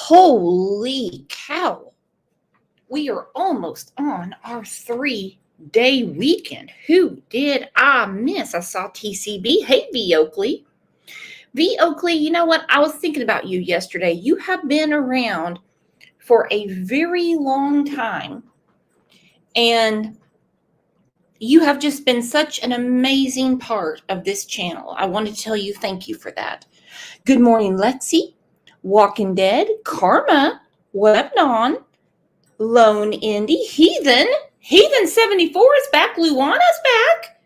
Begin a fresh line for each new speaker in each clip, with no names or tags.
Holy cow. We are almost on our 3-day weekend. Who did I miss? I saw TCB. Hey, V. Oakley. V. Oakley, you know what? I was thinking about you yesterday. You have been around for a very long time. And you have just been such an amazing part of this channel. I want to tell you thank you for that. Good morning, Lexi, Walking Dead, Karma, Webnon, Lone Indy, Heathen 74 is back, Luana's back.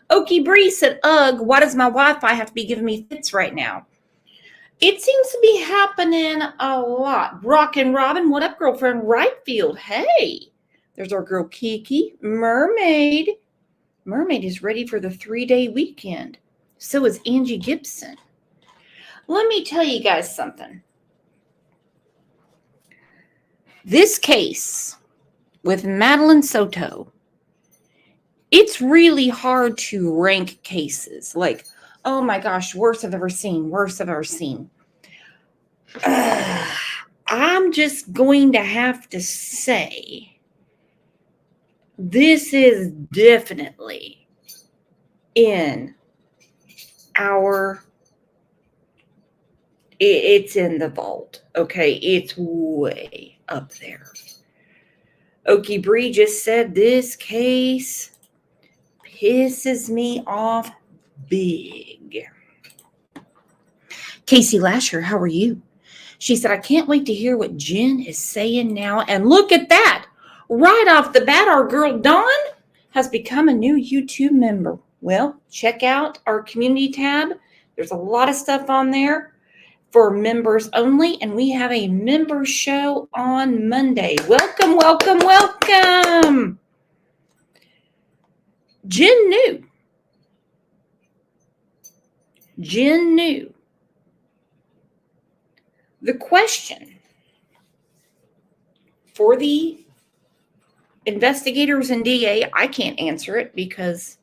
Okie Bree said, ugh, why does my Wi-Fi have to be giving me fits right now? It seems to be happening a lot. Rockin' Robin, what up, girlfriend? Right field, hey. There's our girl Kiki. Mermaid is ready for the 3-day weekend. So is Angie Gibson. Let me tell you guys something. This case with Madeline Soto, it's really hard to rank cases. Like, oh my gosh, worst I've ever seen. I'm just going to have to say, this is definitely in it's in the vault. Okay, it's way up there. Okie Bree just said this case pisses me off big. Casey Lasher, how are you? She said, I can't wait to hear what Jenn is saying now. And look at that. Right off the bat, our girl Dawn has become a new YouTube member. Well, check out our community tab. There's a lot of stuff on there for members only, and we have a member show on Monday. Welcome, welcome, welcome. Jenn knew. The question for the investigators and DA, I can't answer it because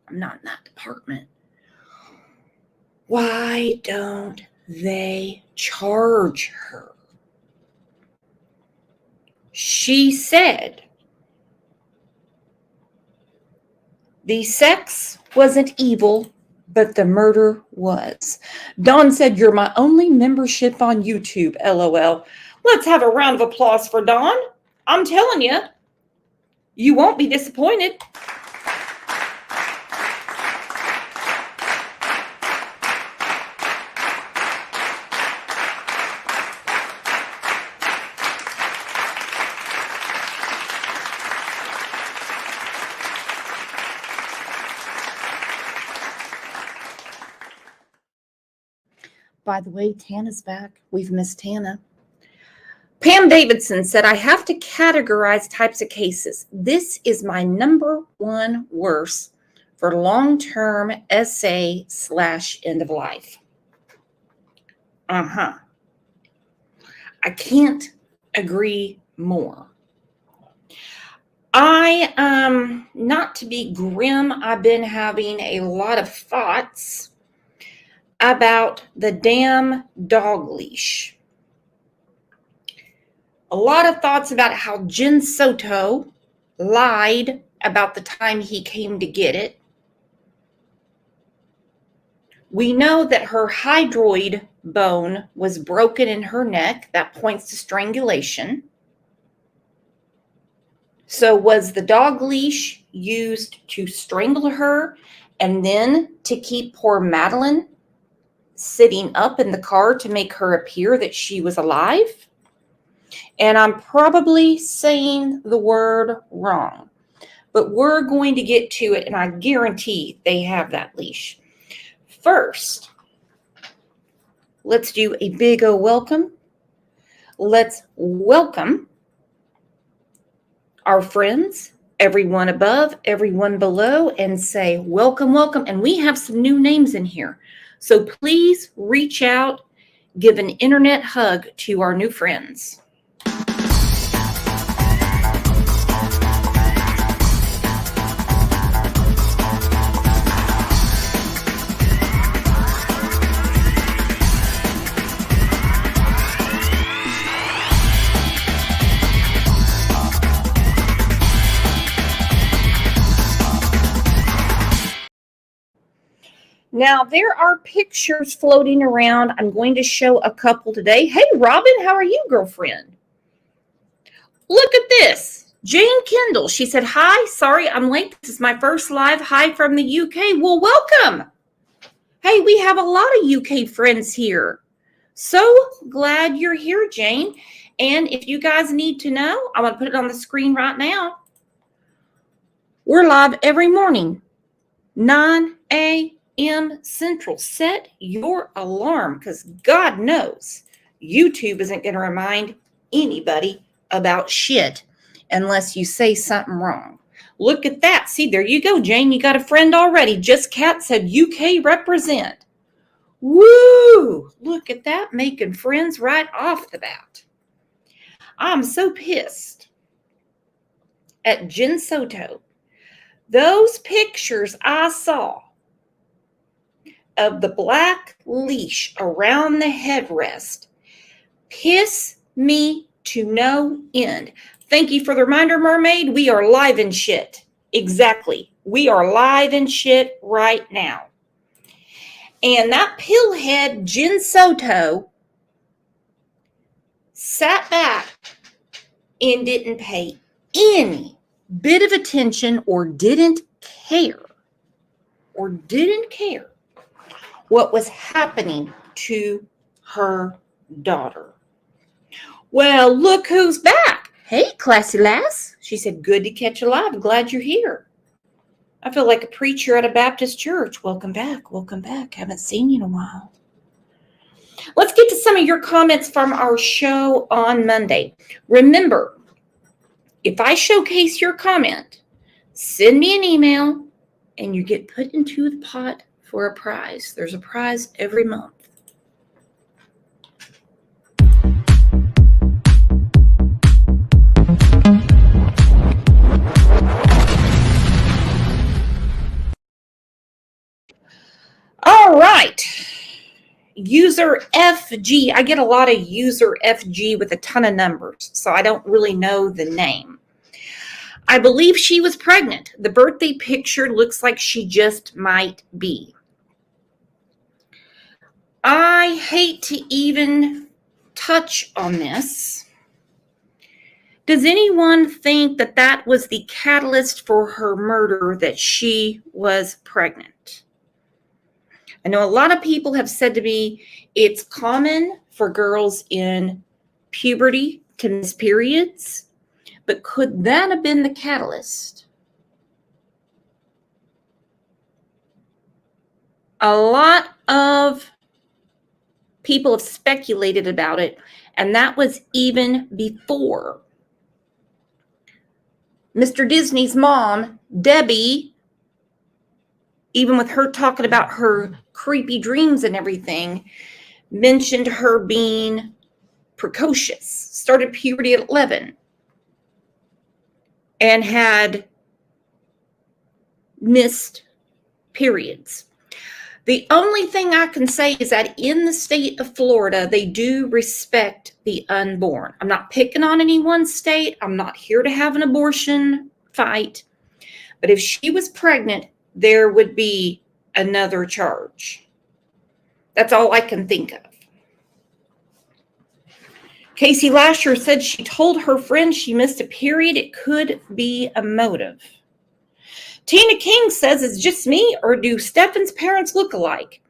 I'm not in that department. Why don't they charge her? She said the sex wasn't evil, but the murder was. Dawn said, you're my only membership on YouTube, LOL. Let's have a round of applause for Dawn. I'm telling you, you won't be disappointed. By the way, Tana's back. We've missed Tana. Pam Davidson said, I have to categorize types of cases. This is my number one worst for long-term SA/end of life. I can't agree more. Not to be grim, I've been having a lot of thoughts about the damn dog leash. A lot of thoughts about how Jenn Soto lied about the time he came to get it. We know that her hydroid bone was broken in her neck. That points to strangulation. So was the dog leash used to strangle her and then to keep poor Madeline sitting up in the car to make her appear that she was alive? And I'm probably saying the word wrong, but we're going to get to it, and I guarantee they have that leash. First, let's do a big O welcome. Let's welcome our friends, everyone above, everyone below, and say welcome, welcome. And we have some new names in here. So please reach out, give an internet hug to our new friends. Now, there are pictures floating around. I'm going to show a couple today. Hey, Robin, how are you, girlfriend? Look at this. Jane Kendall. She said, hi, sorry I'm late. This is my first live. Hi from the UK. Well, welcome. Hey, we have a lot of UK friends here. So glad you're here, Jane. And if you guys need to know, I'm going to put it on the screen right now. We're live every morning, 9 a.m. Central. Set your alarm because God knows YouTube isn't going to remind anybody about shit unless you say something wrong. Look at that. See, there you go, Jane. You got a friend already. Just Cat said UK represent. Woo! Look at that. Making friends right off the bat. I'm so pissed at Jen Soto. Those pictures I saw of the black leash around the headrest piss me to no end. Thank you for the reminder, Mermaid. We are live in shit. Exactly. We are live in shit right now. And that pillhead Jen Soto sat back and didn't pay any bit of attention or didn't care what was happening to her daughter. Well, look who's back. Hey, classy lass. She said, good to catch you live. Glad you're here. I feel like a preacher at a Baptist church. Welcome back. Welcome back. Haven't seen you in a while. Let's get to some of your comments from our show on Monday. Remember, if I showcase your comment, send me an email and you get put into the pot for a prize. There's a prize every month. All right. User FG. I get a lot of user FG with a ton of numbers, so I don't really know the name. I believe she was pregnant. The birthday picture looks like she just might be. I hate to even touch on this. Does anyone think that that was the catalyst for her murder, that she was pregnant? I know a lot of people have said to me it's common for girls in puberty to miss periods, but could that have been the catalyst? A lot of people have speculated about it, and that was even before Mr. Disney's mom, Debbie, even with her talking about her creepy dreams and everything, mentioned her being precocious, started puberty at 11, and had missed periods. The only thing I can say is that in the state of Florida, they do respect the unborn. I'm not picking on any one state. I'm not here to have an abortion fight. But if she was pregnant, there would be another charge. That's all I can think of. Casey Lasher said she told her friend she missed a period. It could be a motive. Tina King says, it's just me, or do Stephan's parents look alike?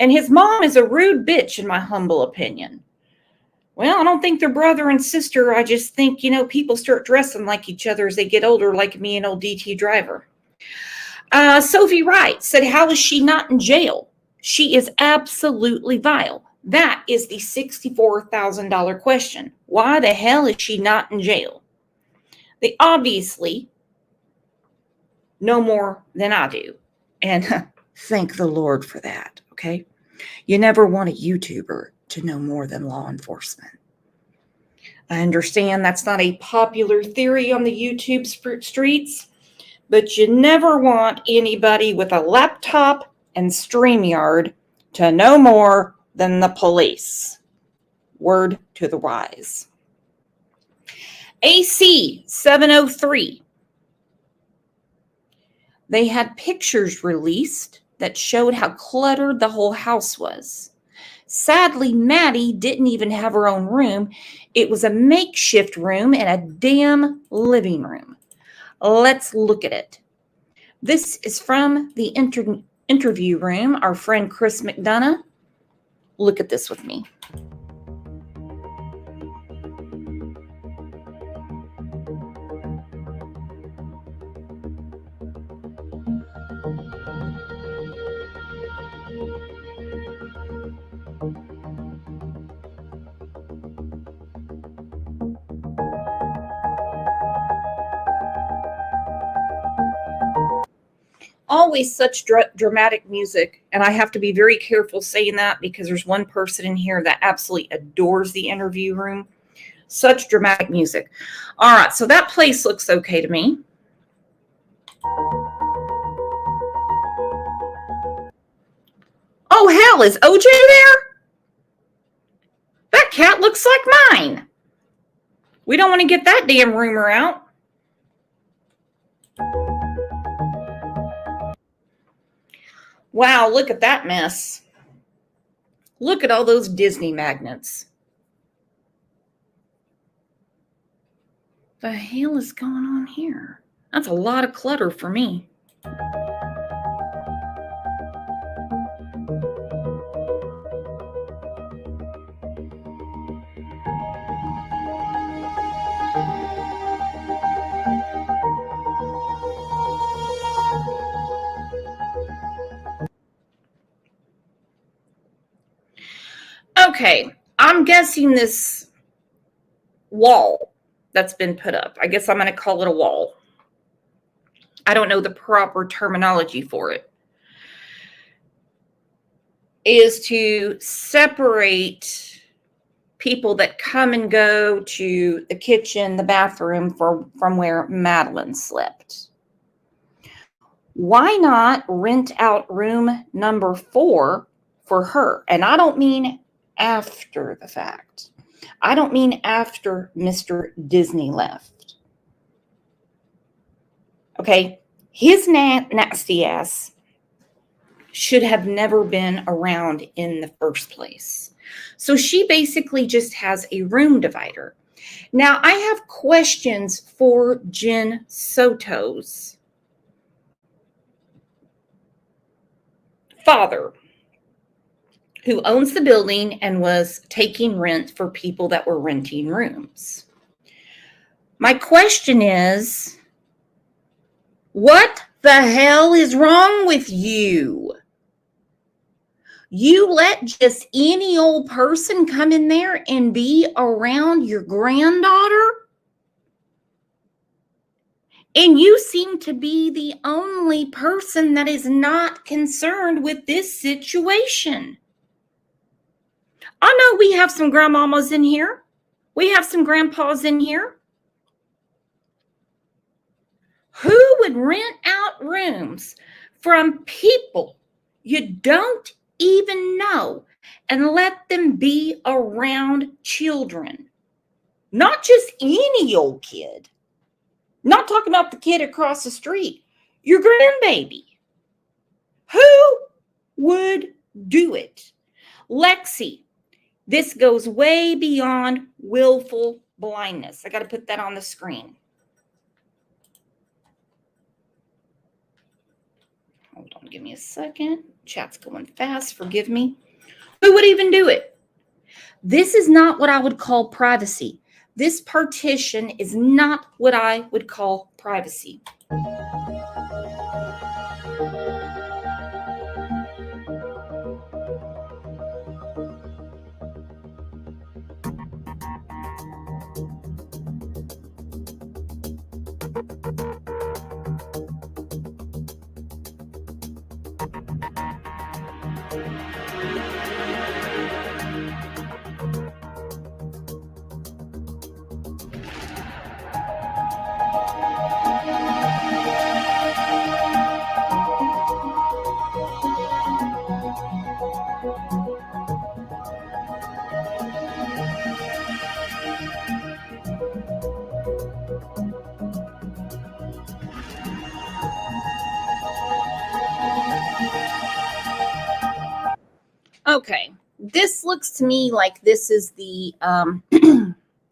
And his mom is a rude bitch, in my humble opinion. Well, I don't think they're brother and sister. I just think, people start dressing like each other as they get older, like me and old DT Driver. Sophie Wright said, how is she not in jail? She is absolutely vile. That is the $64,000 question. Why the hell is she not in jail? They obviously know more than I do. And thank the Lord for that, okay? You never want a YouTuber to know more than law enforcement. I understand that's not a popular theory on the YouTube streets, but you never want anybody with a laptop and StreamYard to know more than the police. Word to the wise. AC 703. They had pictures released that showed how cluttered the whole house was. Sadly, Maddie didn't even have her own room. It was a makeshift room and a damn living room. Let's look at it. This is from the interview room, our friend Chris McDonough. Look at this with me. Always such dramatic music, and I have to be very careful saying that because there's one person in here that absolutely adores the interview room. Such dramatic music. All right, so that place looks okay to me. Oh, hell, is OJ there? That cat looks like mine. We don't want to get that damn rumor out. Wow, look at that mess. Look at all those Disney magnets. The hell is going on here? That's a lot of clutter for me. Okay, I'm guessing this wall that's been put up, I guess I'm going to call it a wall. I don't know the proper terminology for it, is to separate people that come and go to the kitchen, the bathroom from where Madeline slept. Why not rent out room number 4 for her? And I don't mean after the fact. I don't mean after Mr. Disney left. Okay, his nasty ass should have never been around in the first place. So she basically just has a room divider. Now, I have questions for Jenn Soto's father, who owns the building and was taking rent for people that were renting rooms. My question is, what the hell is wrong with you? You let just any old person come in there and be around your granddaughter? And you seem to be the only person that is not concerned with this situation. I know we have some grandmamas in here. We have some grandpas in here. Who would rent out rooms from people you don't even know and let them be around children? Not just any old kid. Not talking about the kid across the street. Your grandbaby. Who would do it? Lexi, this goes way beyond willful blindness. I got to put that on the screen. Hold on, give me a second. Chat's going fast, forgive me. Who would even do it? This is not what I would call privacy. This partition is not what I would call privacy. Okay, this looks to me like this is the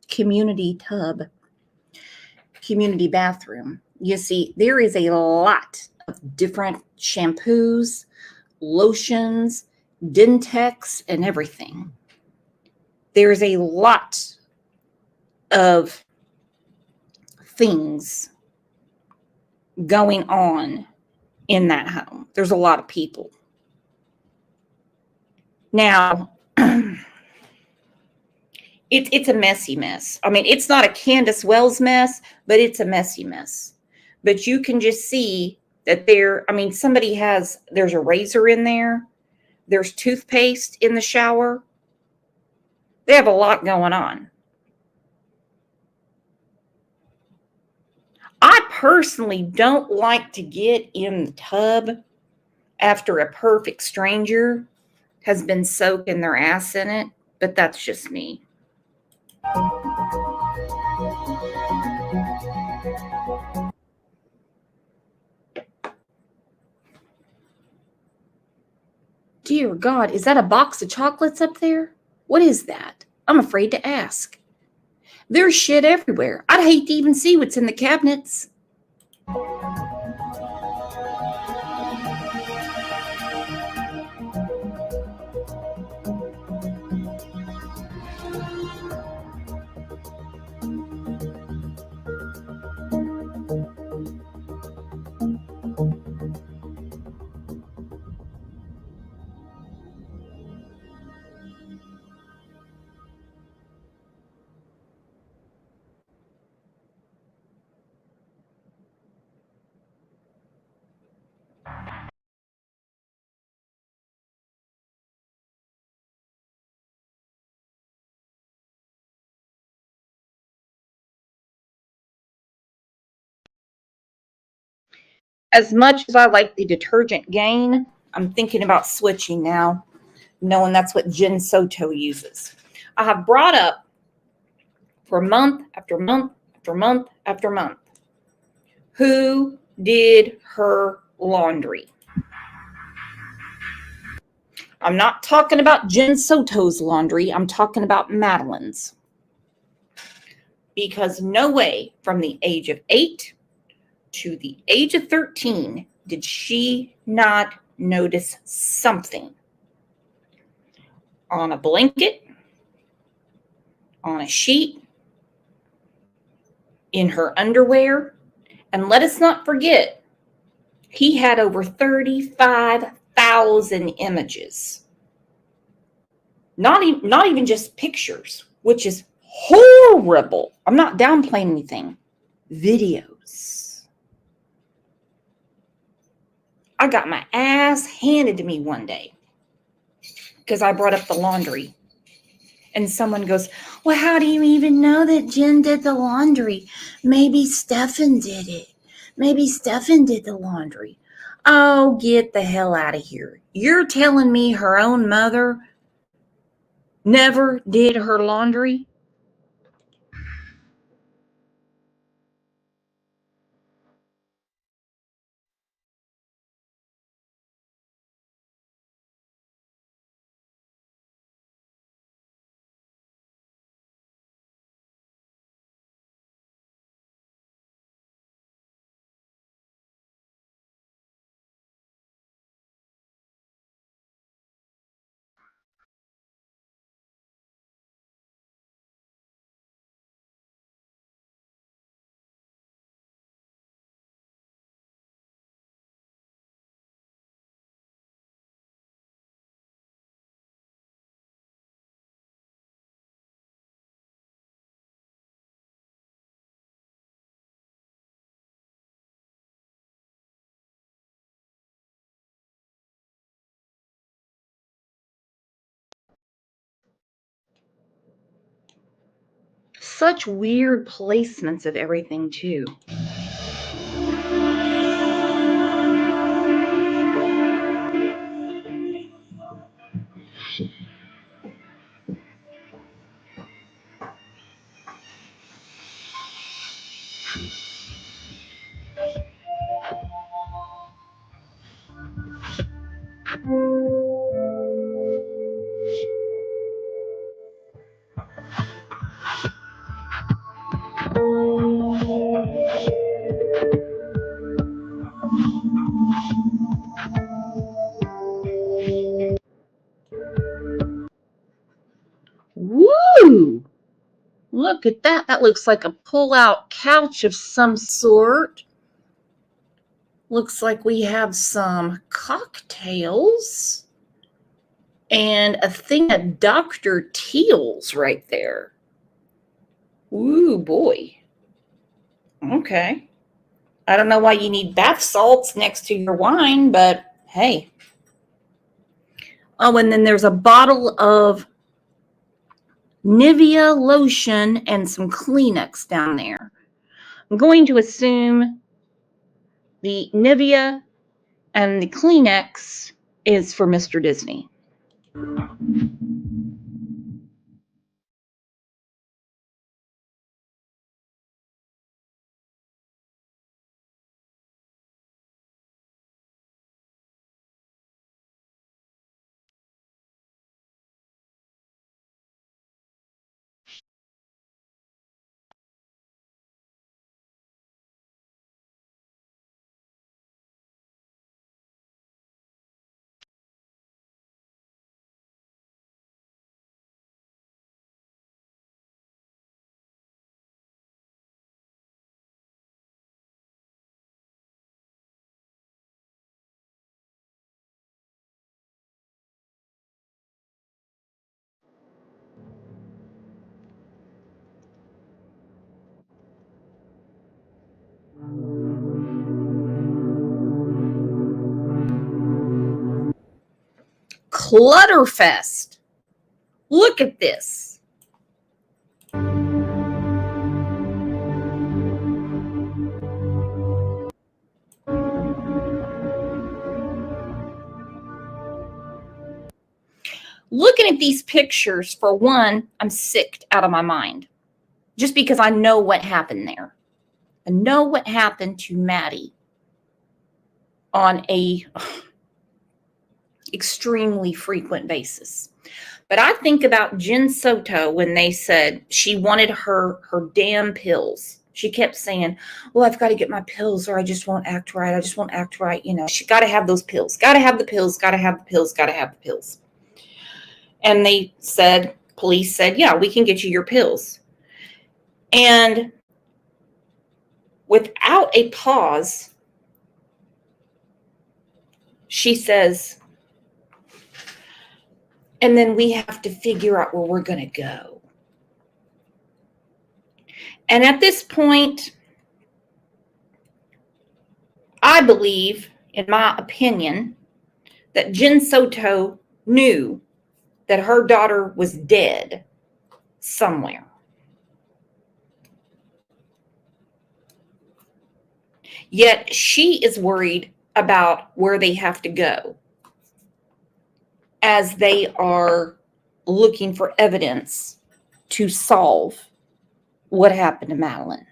community tub, community bathroom. You see, there is a lot of different shampoos, lotions, Dentex, and everything. There's a lot of things going on in that home. There's a lot of people. Now, it's a messy mess. I mean, it's not a Candace Wells mess, but it's a messy mess. But you can just see that there's a razor in there. There's toothpaste in the shower. They have a lot going on. I personally don't like to get in the tub after a perfect stranger has been soaking their ass in it, but that's just me. Dear God, is that a box of chocolates up there? What is that? I'm afraid to ask. There's shit everywhere. I'd hate to even see what's in the cabinets. As much as I like the detergent Gain, I'm thinking about switching now, knowing that's what Jen Soto uses. I have brought up for month after month after month after month who did her laundry. I'm not talking about Jen Soto's laundry. I'm talking about Madeline's. Because no way from the age of 8 to the age of 13 did she not notice something on a blanket, on a sheet, in her underwear. And let us not forget, he had over 35,000 images. Not even just pictures, which is horrible. I'm not downplaying anything. Videos. I got my ass handed to me one day because I brought up the laundry. And someone goes, well, how do you even know that Jen did the laundry? Maybe Stephan did it. Maybe Stephan did the laundry. Oh, get the hell out of here. You're telling me her own mother never did her laundry? Such weird placements of everything, too. look at that. That looks like a pull-out couch of some sort. Looks like we have some cocktails and a thing of Dr. Teal's right there. Ooh, boy. Okay. I don't know why you need bath salts next to your wine, but hey. Oh, and then there's a bottle of Nivea lotion and some Kleenex down there. I'm going to assume the Nivea and the Kleenex is for Mr. Disney. Clutterfest. Look at this. Looking at these pictures, for one, I'm sick out of my mind. Just because I know what happened there. I know what happened to Maddie on a extremely frequent basis. But I think about Jenn Soto when they said she wanted her damn pills. She kept saying, well, I've got to get my pills or I just won't act right. I just won't act right. You know, she got to have those pills, got to have the pills, got to have the pills, got to have the pills. And they said, police said, yeah, we can get you your pills. And without a pause, she says, and then we have to figure out where we're going to go. And at this point, I believe, in my opinion, that Jenn Soto knew that her daughter was dead somewhere. Yet she is worried about where they have to go as they are looking for evidence to solve what happened to Madeline.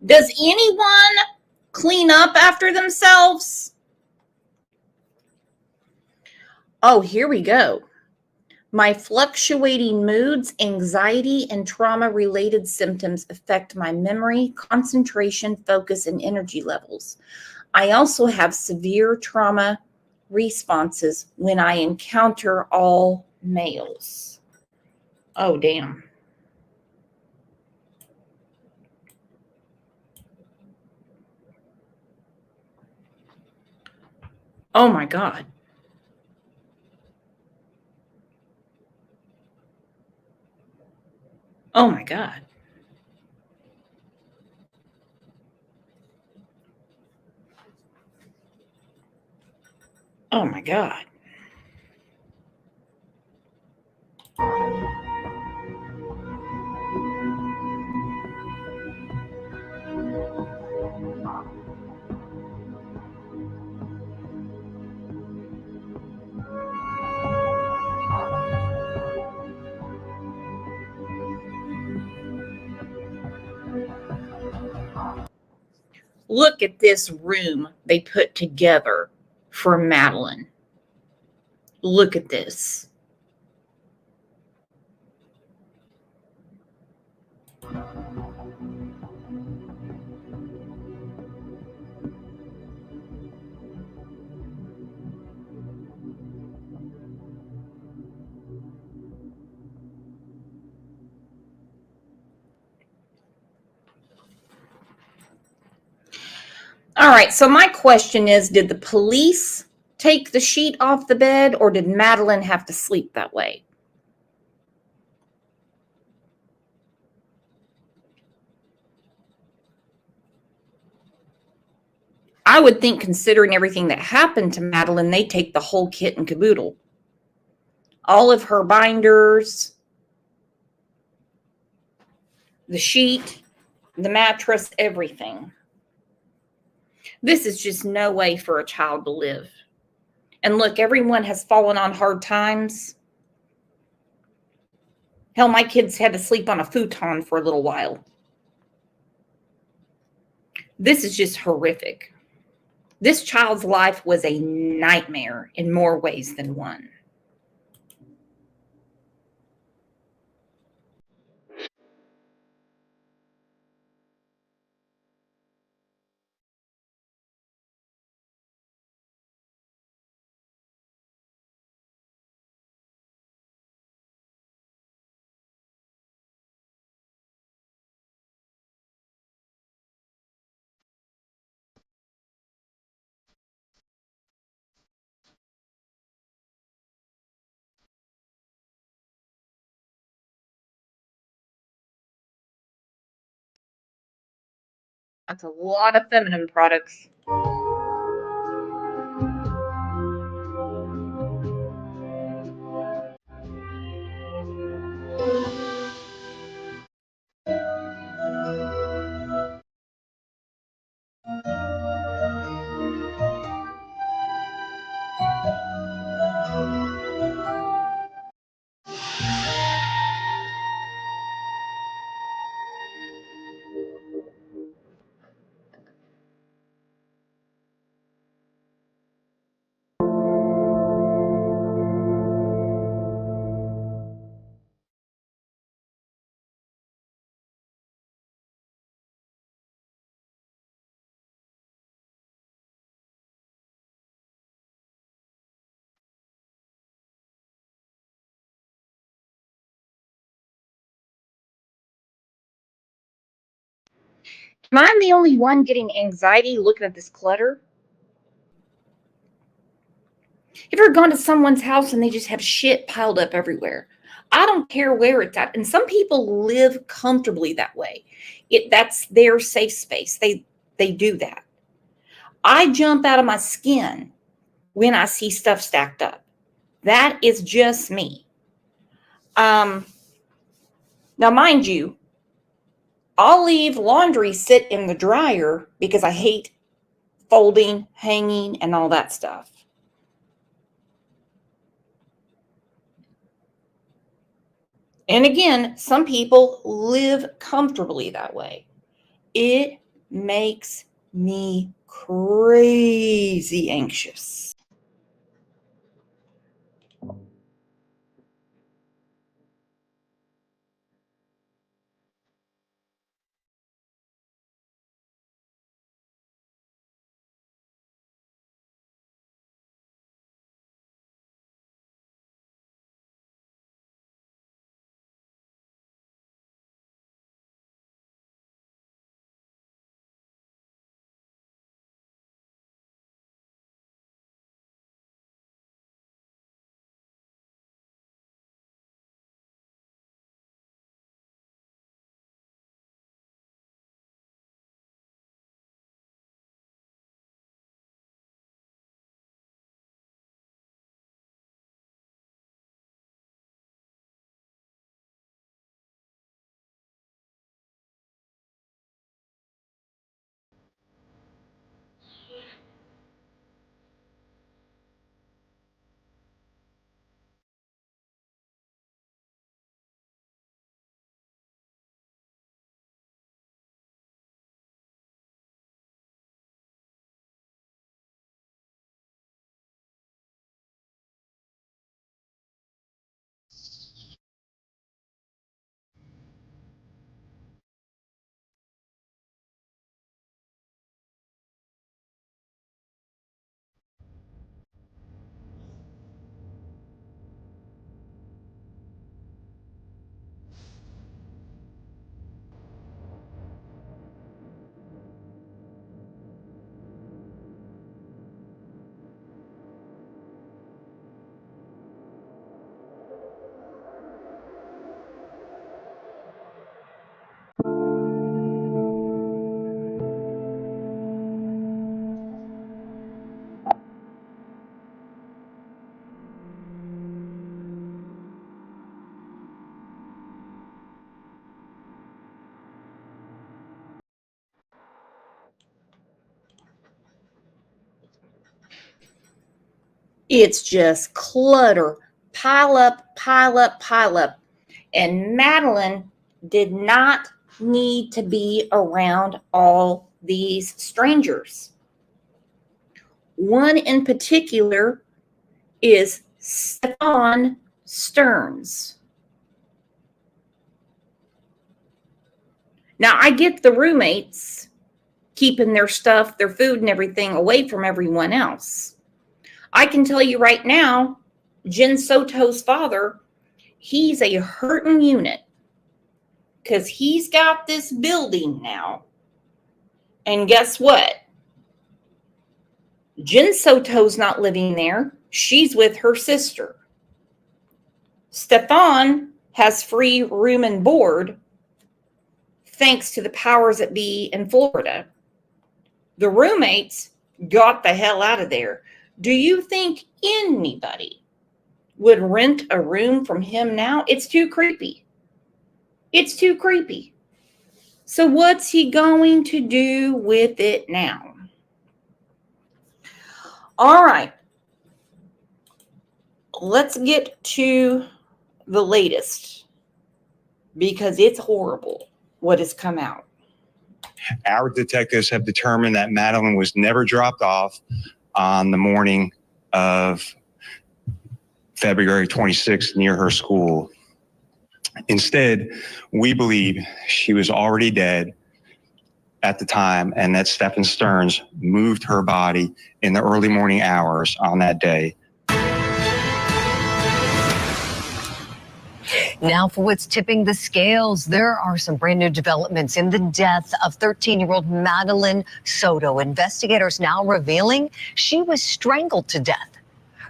Does anyone clean up after themselves? Oh, here we go. My fluctuating moods, anxiety, and trauma-related symptoms affect my memory, concentration, focus, and energy levels. I also have severe trauma responses when I encounter all males. Oh, damn. Oh my God. Oh my God. Oh my God. Look at this room they put together for Madeline. Look at this. All right, so my question is, did the police take the sheet off the bed, or did Madeline have to sleep that way? I would think, considering everything that happened to Madeline, they take the whole kit and caboodle. All of her binders, the sheet, the mattress, everything. This is just no way for a child to live. And look, everyone has fallen on hard times. Hell, my kids had to sleep on a futon for a little while. This is just horrific. This child's life was a nightmare in more ways than one. That's a lot of feminine products. Am I the only one getting anxiety looking at this clutter? Have you ever gone to someone's house and they just have shit piled up everywhere? I don't care where it's at. And some people live comfortably that way. That's their safe space. They do that. I jump out of my skin when I see stuff stacked up. That is just me. Um, Now, mind you, I'll leave laundry sit in the dryer because I hate folding, hanging, and all that stuff. And again, some people live comfortably that way. It makes me crazy anxious. It's just clutter, pile up, pile up, pile up. And Madeline did not need to be around all these strangers. One in particular is Stephan Stearns. Now, I get the roommates keeping their stuff, their food and everything away from everyone else. I can tell you right now, Jenn Soto's father, he's a hurting unit because he's got this building now. And guess what? Jenn Soto's not living there. She's with her sister. Stephan has free room and board thanks to the powers that be in Florida. The roommates got the hell out of there. Do you think anybody would rent a room from him now? It's too creepy. It's too creepy. So what's he going to do with it now? All right. Let's get to the latest because it's horrible what has come out.
Our detectives have determined that Madeline was never dropped off on the morning of February 26th near her school. Instead, we believe she was already dead at the time and that Stephan Stearns moved her body in the early morning hours on that day.
Now for what's tipping the scales, there are some brand new developments in the death of 13-year-old Madeline Soto. Investigators now revealing she was strangled to death.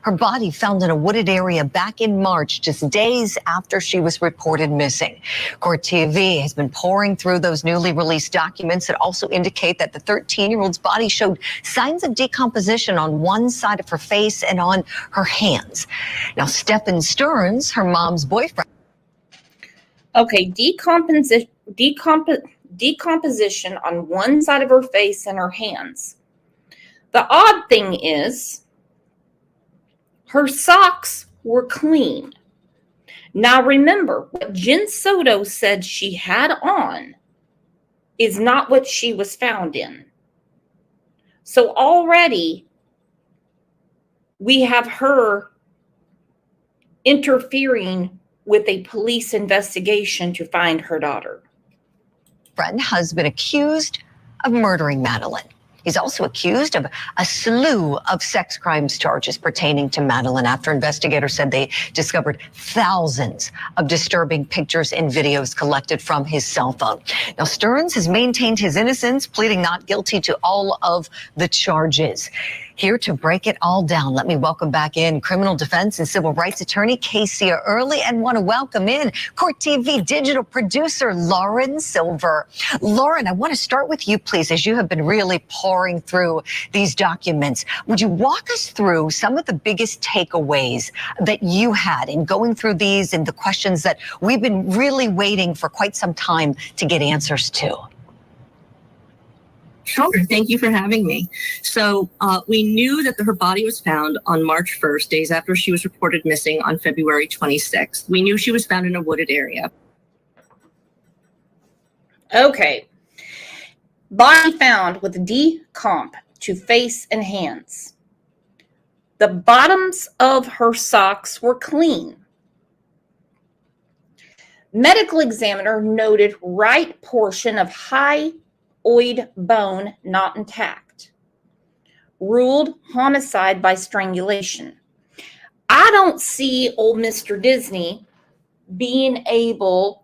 Her body found in a wooded area back in March, just days after she was reported missing. Court TV has been pouring through those newly released documents that also indicate that the 13-year-old's body showed signs of decomposition on one side of her face and on her hands. Now, Stephan Stearns, her mom's boyfriend.
Okay, decomposition on one side of her face and her hands. The odd thing is, her socks were clean. Now remember, what Jenn Soto said she had on is not what she was found in. So already we have her interfering with a police investigation to find her daughter.
Friend has been accused of murdering Madeline. He's also accused of a slew of sex crimes charges pertaining to Madeline after investigators said they discovered thousands of disturbing pictures and videos collected from his cell phone. Now, Stearns has maintained his innocence, pleading not guilty to all of the charges. Here to break it all down, let me welcome back in criminal defense and civil rights attorney Casey Early, and want to welcome in Court TV digital producer Lauren Silver. Lauren, I want to start with you, please, as you have been really pouring through these documents. Would you walk us through some of the biggest takeaways that you had in going through these and the questions that we've been really waiting for quite some time to get answers to?
Sure. Thank you for having me. So we knew that her body was found on March 1st, days after she was reported missing on February 26th. We knew she was found in a wooded area.
Okay. Body found with decomp to face and hands. The bottoms of her socks were clean. Medical examiner noted right portion of hyoid bone not intact. Ruled homicide by strangulation. I don't see old Mr. Disney being able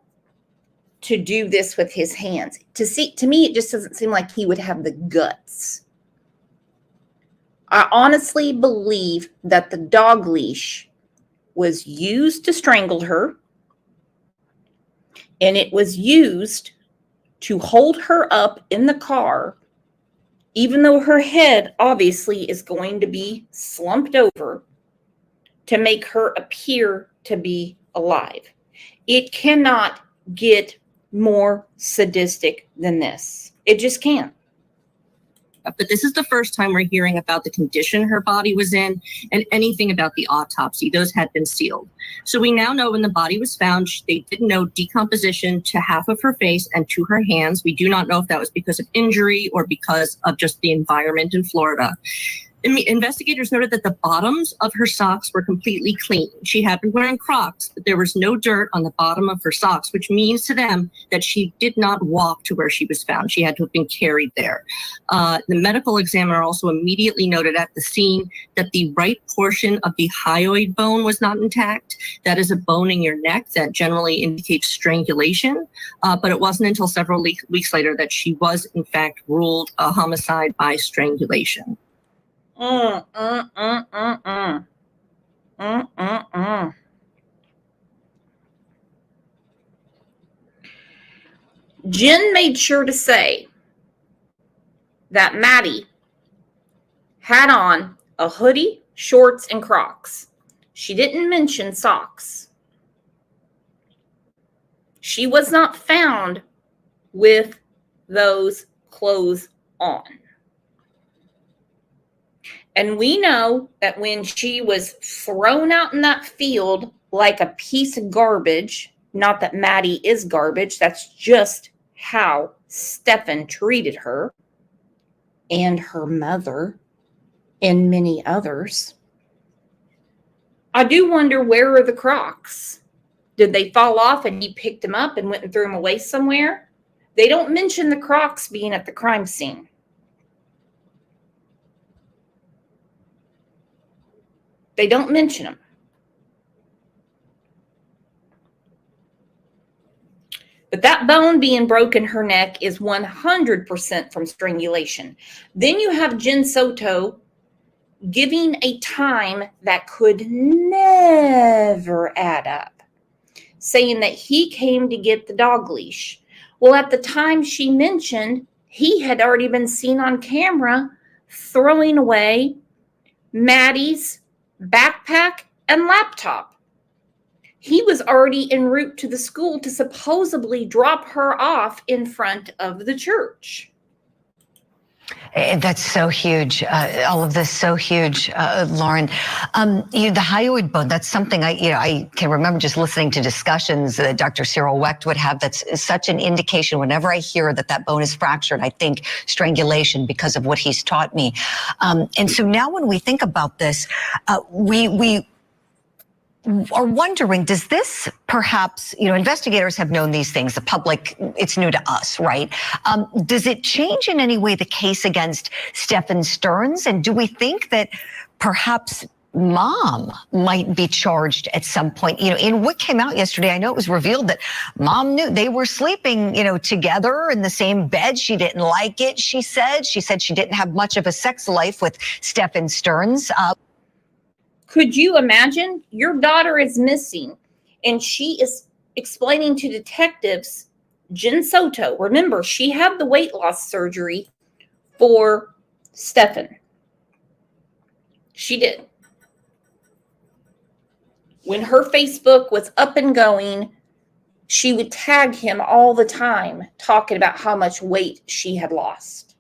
to do this with his hands. To me, it just doesn't seem like he would have the guts. I honestly believe that the dog leash was used to strangle her, and it was used to hold her up in the car, even though her head obviously is going to be slumped over, to make her appear to be alive. It cannot get more sadistic than this. It just can't.
But this is the first time we're hearing about the condition her body was in and anything about the autopsy. Those had been sealed. So we now know when the body was found, they did know decomposition to half of her face and to her hands. We do not know if that was because of injury or because of just the environment in Florida. Investigators noted that the bottoms of her socks were completely clean. She had been wearing Crocs, but there was no dirt on the bottom of her socks, which means to them that she did not walk to where she was found. She had to have been carried there. The medical examiner also immediately noted at the scene that the right portion of the hyoid bone was not intact. That is a bone in your neck that generally indicates strangulation, but it wasn't until several weeks later that she was, in fact, ruled a homicide by strangulation.
Jenn made sure to say that Maddie had on a hoodie, shorts, and Crocs. She didn't mention socks. She was not found with those clothes on. And we know that when she was thrown out in that field like a piece of garbage, not that Maddie is garbage, that's just how Stephan treated her and her mother and many others. I do wonder, where are the Crocs? Did they fall off and he picked them up and went and threw them away somewhere? They don't mention the Crocs being at the crime scene. They don't mention them. But that bone being broken in her neck is 100% from strangulation. Then you have Jenn Soto giving a time that could never add up, saying that he came to get the dog leash. Well, at the time she mentioned, he had already been seen on camera throwing away Maddie's backpack and laptop. He was already en route to the school to supposedly drop her off in front of the church.
That's so huge. All of this so huge, Lauren. The hyoid bone, that's something I can remember just listening to discussions that Dr. Cyril Wecht would have. That's such an indication. Whenever I hear that bone is fractured, I think strangulation because of what he's taught me. And so now when we think about this, we are wondering, does this perhaps, investigators have known these things, the public, it's new to us, right? Does it change in any way the case against Stephan Stearns? And do we think that perhaps mom might be charged at some point? In what came out yesterday, I know it was revealed that mom knew they were sleeping, together in the same bed. She didn't like it, she said. She said she didn't have much of a sex life with Stephan Stearns.
Could you imagine? Your daughter is missing, and she is explaining to detectives, Jenn Soto, remember, she had the weight loss surgery for Stephan. She did. When her Facebook was up and going, she would tag him all the time, talking about how much weight she had lost.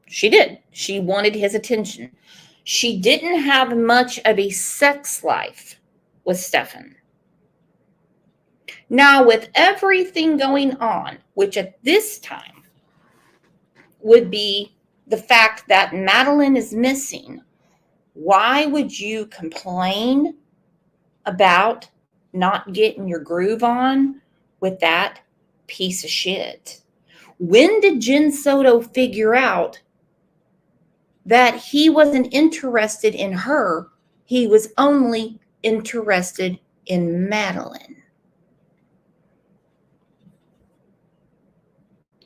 She did. She wanted his attention. She didn't have much of a sex life with Stephan. Now, with everything going on, which at this time would be the fact that Madeline is missing, why would you complain about not getting your groove on with that piece of shit? When did Jenn Soto figure out that he wasn't interested in her? He was only interested in Madeline.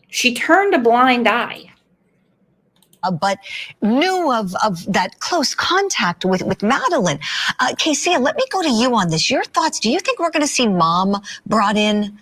She turned a blind eye.
But knew of that close contact with Madeline. Casey, let me go to you on this. Your thoughts, do you think we're going to see mom brought in?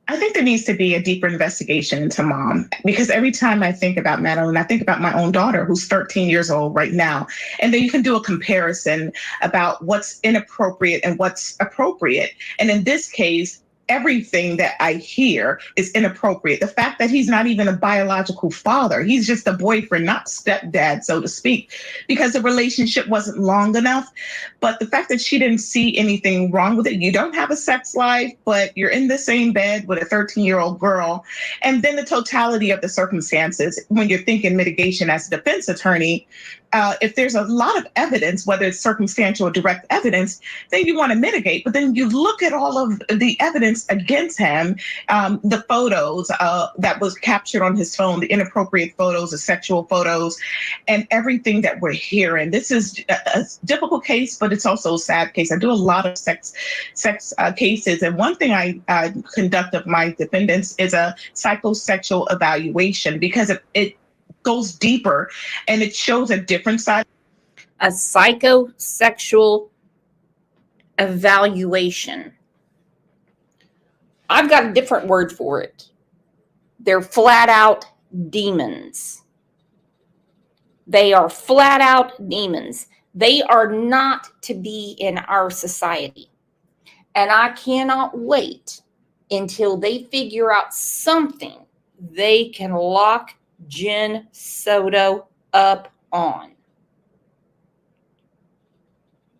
I think there needs to be a deeper investigation into mom, because every time I think about Madeline, I think about my own daughter, who's 13 years old right now. And then you can do a comparison about what's inappropriate and what's appropriate. And in this case, everything that I hear is inappropriate. The fact that he's not even a biological father, he's just a boyfriend, not stepdad, so to speak, because the relationship wasn't long enough. But the fact that she didn't see anything wrong with it, you don't have a sex life, but you're in the same bed with a 13-year-old girl. And then the totality of the circumstances, when you're thinking mitigation as a defense attorney, if there's a lot of evidence, whether it's circumstantial or direct evidence, then you want to mitigate. But then you look at all of the evidence against him, the photos that was captured on his phone, the inappropriate photos, the sexual photos, and everything that we're hearing. This is a difficult case, but it's also a sad case. I do a lot of sex cases. And one thing I conduct of my defendants is a psychosexual evaluation, because it goes deeper and it shows a different side.
A psychosexual evaluation. I've got a different word for it. They're flat out demons. They are flat out demons. They are not to be in our society. And I cannot wait until they figure out something they can lock Jenn Soto up on.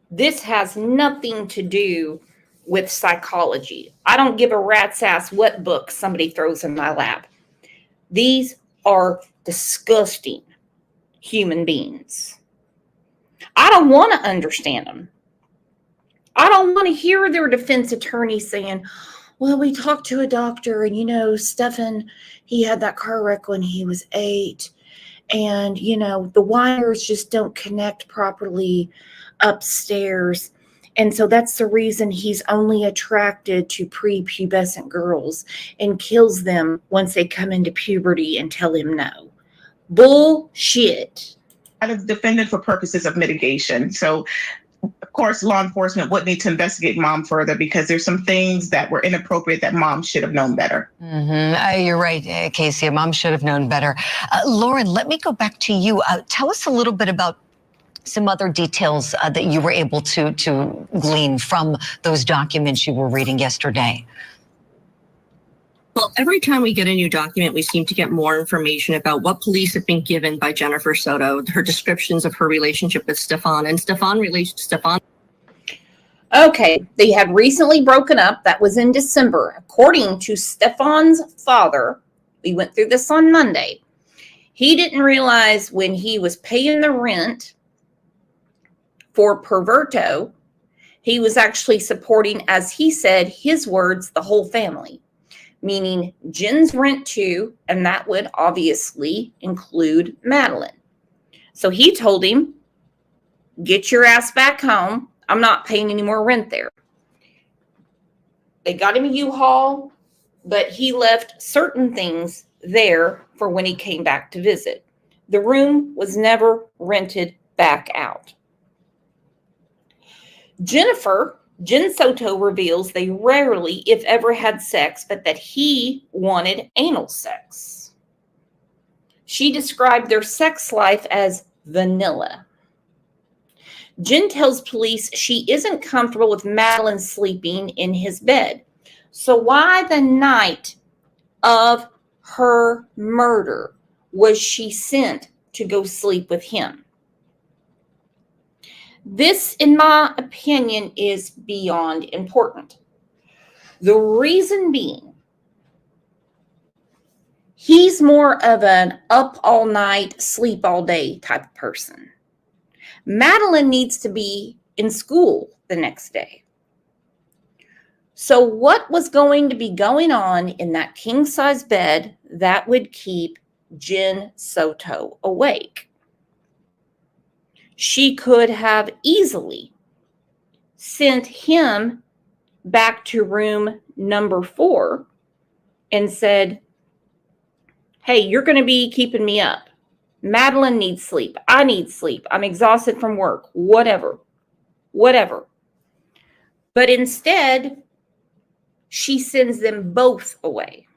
This has nothing to do with psychology. I don't give a rat's ass what book somebody throws in my lap. These are disgusting human beings. I don't want to understand them. I don't want to hear their defense attorney saying, well, we talked to a doctor and, Stephan, he had that car wreck when he was 8. And, the wires just don't connect properly upstairs. And so that's the reason he's only attracted to prepubescent girls and kills them once they come into puberty and tell him no. Bullshit.
Out of defendant for purposes of mitigation. So, of course, law enforcement would need to investigate mom further, because there's some things that were inappropriate that mom should have known better.
You're right, Casey. Mom should have known better. Lauren, let me go back to you. Tell us a little bit about some other details that you were able to glean from those documents you were reading yesterday.
Well, every time we get a new document, we seem to get more information about what police have been given by Jennifer Soto, her descriptions of her relationship with Stephan, and Stephan.
Okay, they had recently broken up. That was in December. According to Stephan's father, we went through this on Monday. He didn't realize when he was paying the rent for Perverto, he was actually supporting, as he said, his words, the whole family. Meaning Jenn's rent too, and that would obviously include Madeline. So he told him, get your ass back home. I'm not paying any more rent there. They got him a U-Haul, but he left certain things there for when he came back to visit. The room was never rented back out. Jenn Soto reveals they rarely, if ever, had sex, but that he wanted anal sex. She described their sex life as vanilla. Jenn tells police she isn't comfortable with Madeline sleeping in his bed. So why the night of her murder was she sent to go sleep with him? This, in my opinion, is beyond important. The reason being, he's more of an up all night, sleep all day type of person. Madeline needs to be in school the next day. So what was going to be going on in that king-size bed that would keep Jenn Soto awake? She could have easily sent him back to room number 4 and said, hey, you're going to be keeping me up. Madeline needs sleep. I need sleep. I'm exhausted from work. Whatever. But instead, she sends them both away.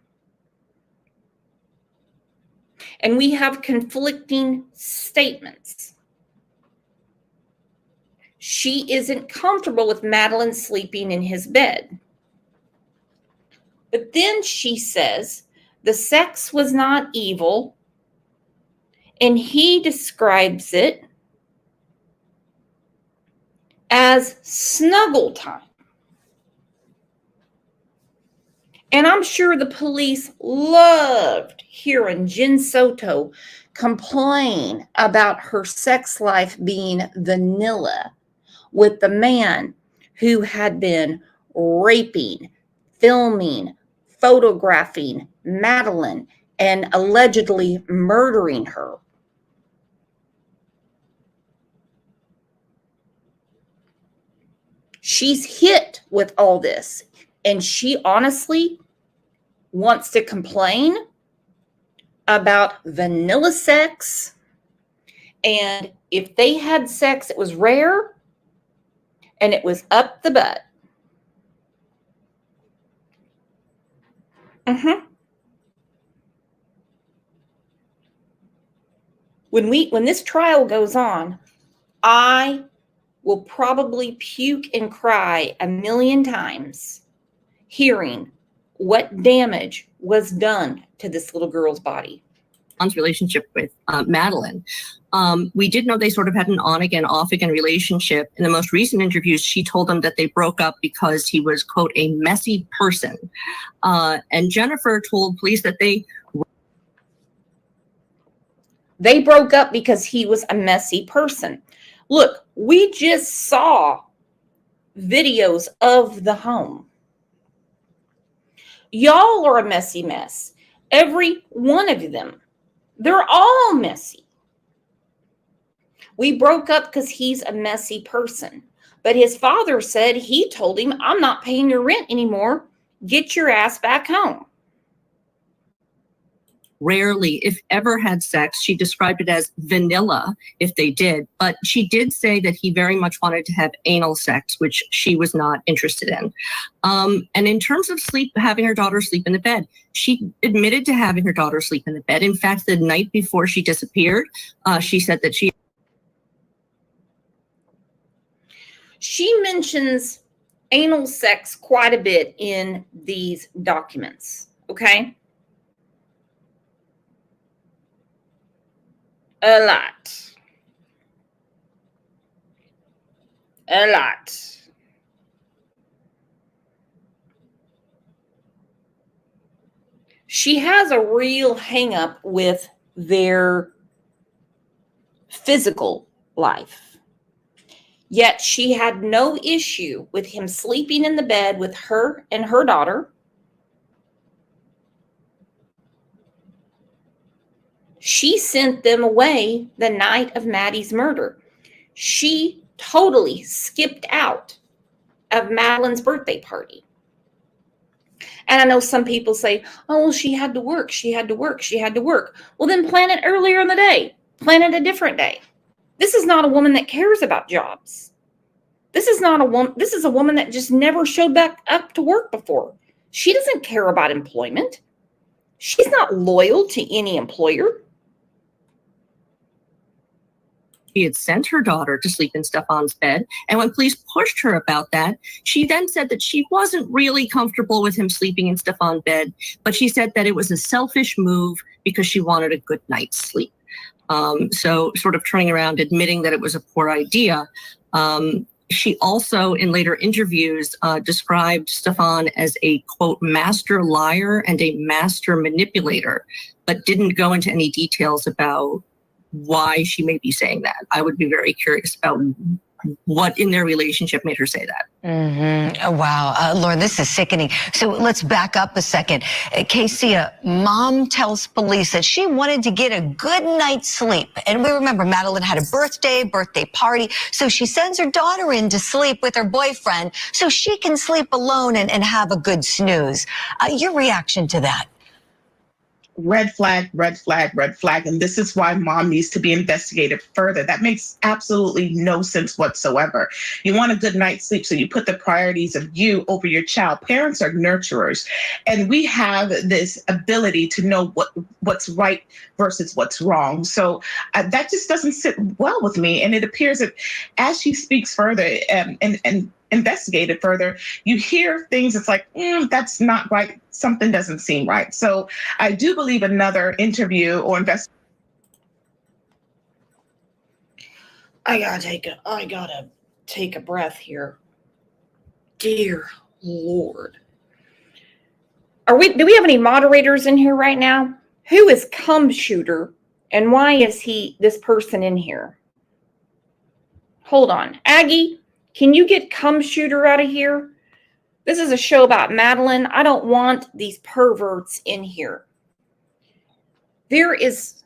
And we have conflicting statements. She isn't comfortable with Madeline sleeping in his bed. But then she says the sex was not evil, and he describes it as snuggle time. And I'm sure the police loved hearing Jenn Soto complain about her sex life being vanilla with the man who had been raping, filming, photographing Madeline and allegedly murdering her. She's hit with all this, and she honestly wants to complain about vanilla sex. And if they had sex, it was rare and it was up the butt. When this trial goes on, I will probably puke and cry a million times hearing what damage was done to this little girl's body.
Relationship with Madeline. We did know they sort of had an on-again, off-again relationship. In the most recent interviews, she told him that they broke up because he was, quote, a messy person. And Jennifer told police that they
broke up because he was a messy person. Look, we just saw videos of the home. Y'all are a messy mess. Every one of them. They're all messy. We broke up because he's a messy person. But his father said he told him, I'm not paying your rent anymore. Get your ass back home.
Rarely, if ever, had sex. She described it as vanilla if they did, but she did say that he very much wanted to have anal sex, which she was not interested in. And in terms of having her daughter sleep in the bed, she admitted to having her daughter sleep in the bed. In fact, the night before she disappeared, she said that
she mentions anal sex quite a bit in these documents, okay? A lot. She has a real hang up with their physical life. Yet she had no issue with him sleeping in the bed with her and her daughter. She sent them away the night of Maddie's murder. She totally skipped out of Madeline's birthday party. And I know some people say, oh, well, she had to work. Well, then plan it earlier in the day. Plan it a different day. This is not a woman that cares about jobs. This is a woman that just never showed back up to work before. She doesn't care about employment. She's not loyal to any employer.
She had sent her daughter to sleep in Stephan's bed. And when police pushed her about that, she then said that she wasn't really comfortable with him sleeping in Stephan's bed, but she said that it was a selfish move because she wanted a good night's sleep. So sort of turning around, admitting that it was a poor idea. She also, in later interviews, described Stephan as a, quote, master liar and a master manipulator, but didn't go into any details about why she may be saying that. I would be very curious about what in their relationship made her say that.
Oh, wow. Lauren, this is sickening. So let's back up a second. Casey, mom tells police that she wanted to get a good night's sleep. And we remember Madeline had a birthday party. So she sends her daughter in to sleep with her boyfriend so she can sleep alone and have a good snooze. Your reaction to that?
Red flag. And this is why mom needs to be investigated further. That makes absolutely no sense whatsoever. You want a good night's sleep, so you put the priorities of you over your child. Parents are nurturers, and we have this ability to know what's right versus what's wrong. So that just doesn't sit well with me. And it appears that as she speaks further, and investigated further, you hear things, it's like, that's not right. Something doesn't seem right. So I do believe another interview or investigation.
I gotta take a breath here. Dear Lord. Do we have any moderators in here right now? Who is Cum Shooter and why is this person in here? Hold on. Aggie, can you get Cum Shooter out of here? This is a show about Madeline. I don't want these perverts in here. There is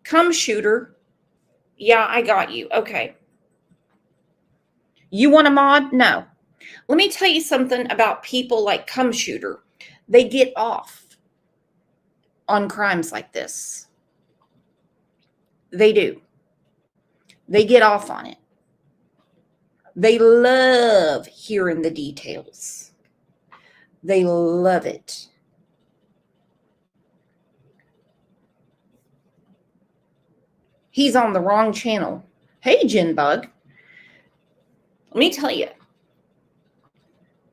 Cum Shooter. Yeah, I got you. Okay. You want a mod? No. Let me tell you something about people like Cum Shooter. They get off on crimes like this. They do. They get off on it. They love hearing the details. They love it. He's on the wrong channel. Hey, Jenn Bug. Let me tell you.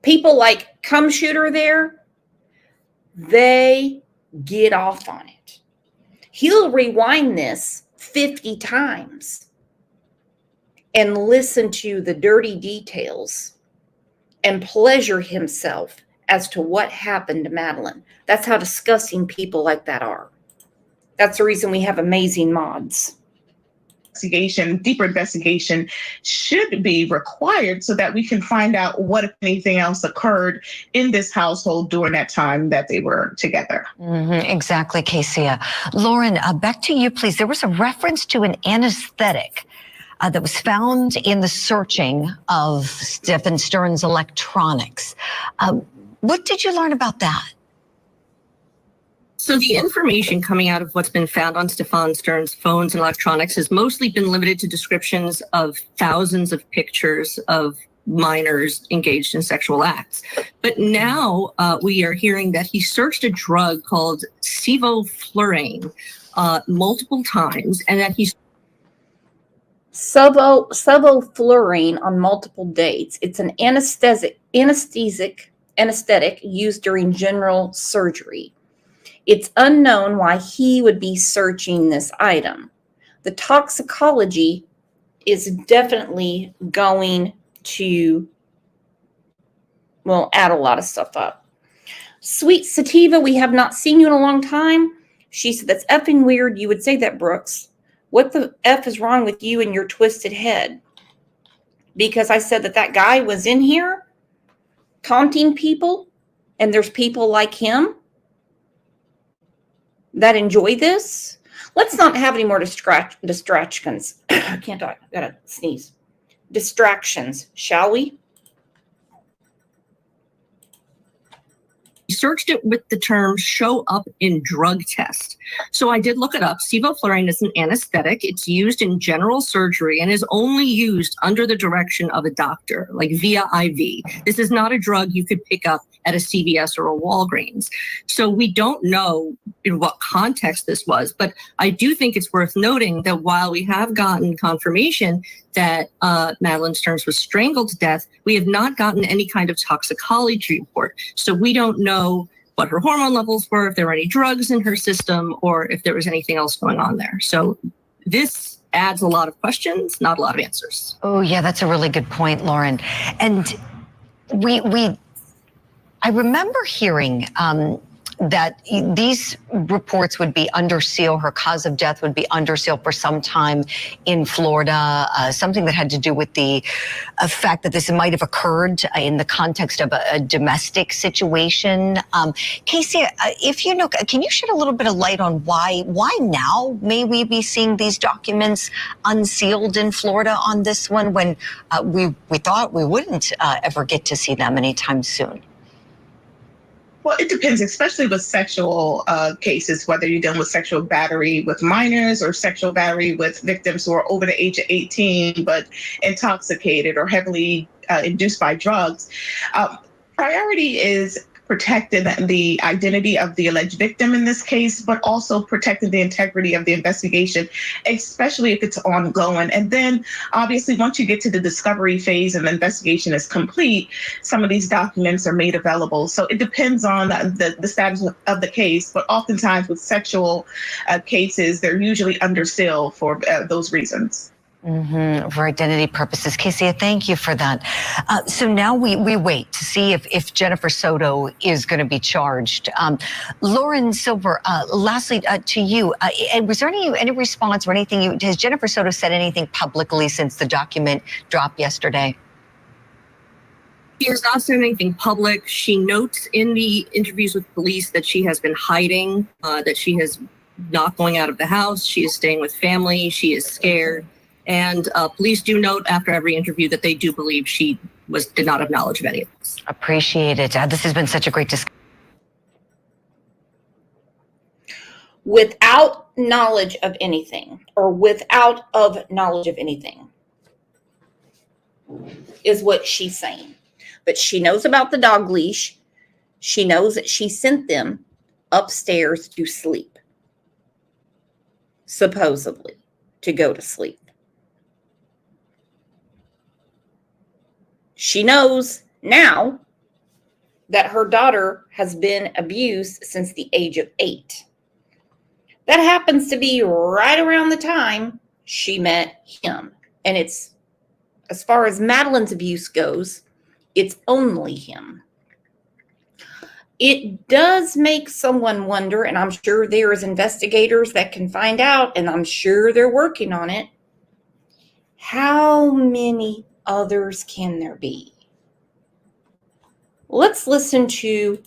People like Cum Shooter there, they get off on it. He'll rewind this 50 times and listen to the dirty details and pleasure himself as to what happened to Madeline. That's how disgusting people like that are. That's the reason we have amazing mods.
Deeper investigation should be required so that we can find out what, if anything else, occurred in this household during that time that they were together.
Exactly, Casey. Lauren, back to you, please. There was a reference to an anesthetic that was found in the searching of Stephan Stern's electronics. What did you learn about that?
So the information coming out of what's been found on Stephan Stern's phones and electronics has mostly been limited to descriptions of thousands of pictures of minors engaged in sexual acts. But now we are hearing that he searched a drug called sevoflurane multiple times, and that he's
Sevoflurane on multiple dates. It's an anesthetic used during general surgery. It's unknown why he would be searching this item. The toxicology is definitely going to, add a lot of stuff up. Sweet Sativa, we have not seen you in a long time. She said, that's effing weird. You would say that, Brooks. What the F is wrong with you and your twisted head? Because I said that guy was in here taunting people, and there's people like him that enjoy this. Let's not have any more distractions. I can't talk. I gotta sneeze. Distractions, shall we?
searched it with the term show up in drug test. So I did look it up. Sevoflurane is an anesthetic. It's used in general surgery and is only used under the direction of a doctor, like via IV. This is not a drug you could pick up at a CVS or a Walgreens. So we don't know in what context this was, but I do think it's worth noting that while we have gotten confirmation that Madeline Stearns was strangled to death, we have not gotten any kind of toxicology report. So we don't know what her hormone levels were, if there were any drugs in her system, or if there was anything else going on there. So this adds a lot of questions, not a lot of answers.
Oh, yeah, that's a really good point, Lauren. And I remember hearing that these reports would be under seal. Her cause of death would be under seal for some time in Florida, something that had to do with the fact that this might have occurred in the context of a domestic situation. Casey, if you know, can you shed a little bit of light on why now may we be seeing these documents unsealed in Florida on this one when we thought we wouldn't ever get to see them anytime soon?
Well, it depends, especially with sexual cases, whether you're dealing with sexual battery with minors or sexual battery with victims who are over the age of 18 but intoxicated or heavily induced by drugs. Priority is protected the identity of the alleged victim in this case, but also protected the integrity of the investigation, especially if it's ongoing. And then obviously once you get to the discovery phase and the investigation is complete, some of these documents are made available. So it depends on the status of the case, but oftentimes with sexual cases, they're usually under seal for those reasons.
For identity purposes. Casey, thank you for that. So now we wait to see if Jennifer Soto is going to be charged. Lauren Silver, lastly to you, was there any response or anything? Has Jennifer Soto said anything publicly since the document dropped yesterday?
She has not said anything public. She notes in the interviews with police that she has been hiding, that she is not going out of the house. She is staying with family. She is scared. And police do note after every interview that they do believe she did not have knowledge of any of this.
Appreciate it. This has been such a great discussion.
Without knowledge of anything, or without of knowledge of anything, is what she's saying. But she knows about the dog leash. She knows that she sent them upstairs to sleep, supposedly to go to sleep. She knows now that her daughter has been abused since the age of 8. That happens to be right around the time she met him. And it's, as far as Madeline's abuse goes, it's only him. It does make someone wonder, and I'm sure there is investigators that can find out, and I'm sure they're working on it. How many others can there be? Let's listen to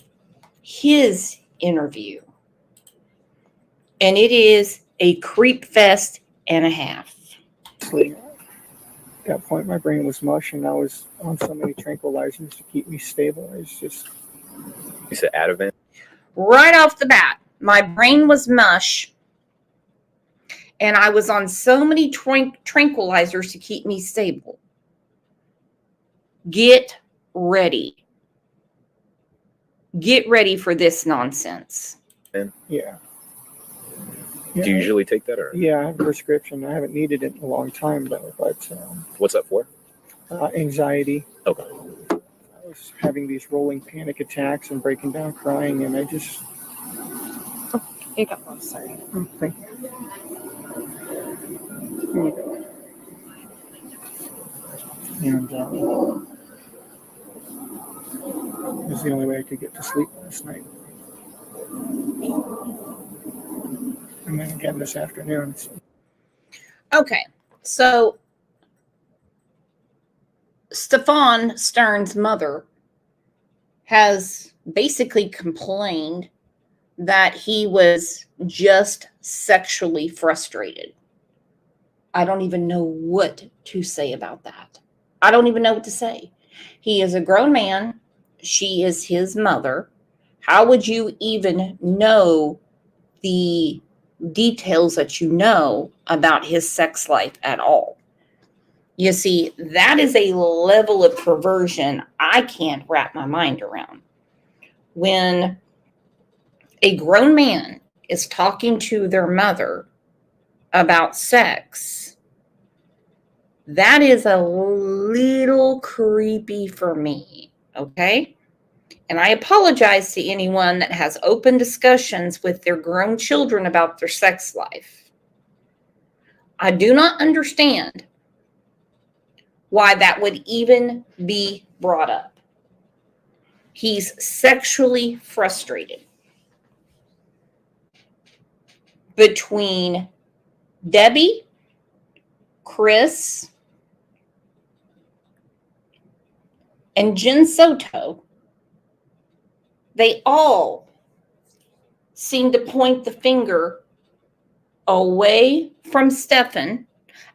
his interview. And it is a creep fest and a half.
At that point, my brain was mush, and I was on so many tranquilizers to keep me stable. It's just...
You said Ativan?
Right off the bat, my brain was mush, and I was on so many tranquilizers to keep me stable. Get ready. Get ready for this nonsense.
Yeah.
Do you usually take that, or?
Yeah, I have a prescription. I haven't needed it in a long time, though. But
What's that for?
anxiety.
Okay.
I was having these rolling panic attacks and breaking down crying, and I just...
You got one, sorry.
Oh, thank you. Here you go. And it was the only way I could get to sleep last night. And then again this afternoon.
Okay, so Stephan Stern's mother has basically complained that he was just sexually frustrated. I don't even know what to say about that. I don't even know what to say. He is a grown man. She is his mother. How would you even know the details that you know about his sex life at all? You see, that is a level of perversion I can't wrap my mind around. When a grown man is talking to their mother about sex, that is a little creepy for me, okay? And I apologize to anyone that has open discussions with their grown children about their sex life. I do not understand why that would even be brought up. He's sexually frustrated. Between Debbie, Chris, and Jenn Soto, they all seem to point the finger away from Stephan.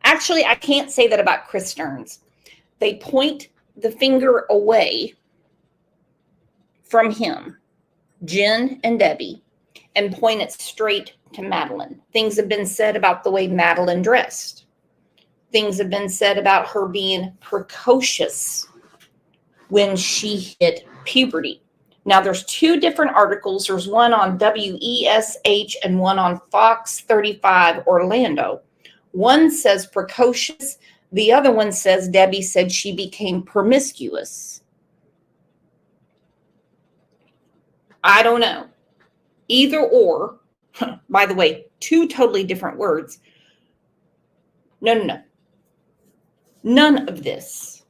Actually, I can't say that about Chris Stearns. They point the finger away from him, Jenn and Debbie, and point it straight to Madeline. Things have been said about the way Madeline dressed. Things have been said about her being precocious when she hit puberty. Now, there's two different articles. There's one on WESH and one on Fox 35 Orlando. One says precocious. The other one says Debbie said she became promiscuous. I don't know. Either or. By the way, two totally different words. No. None of this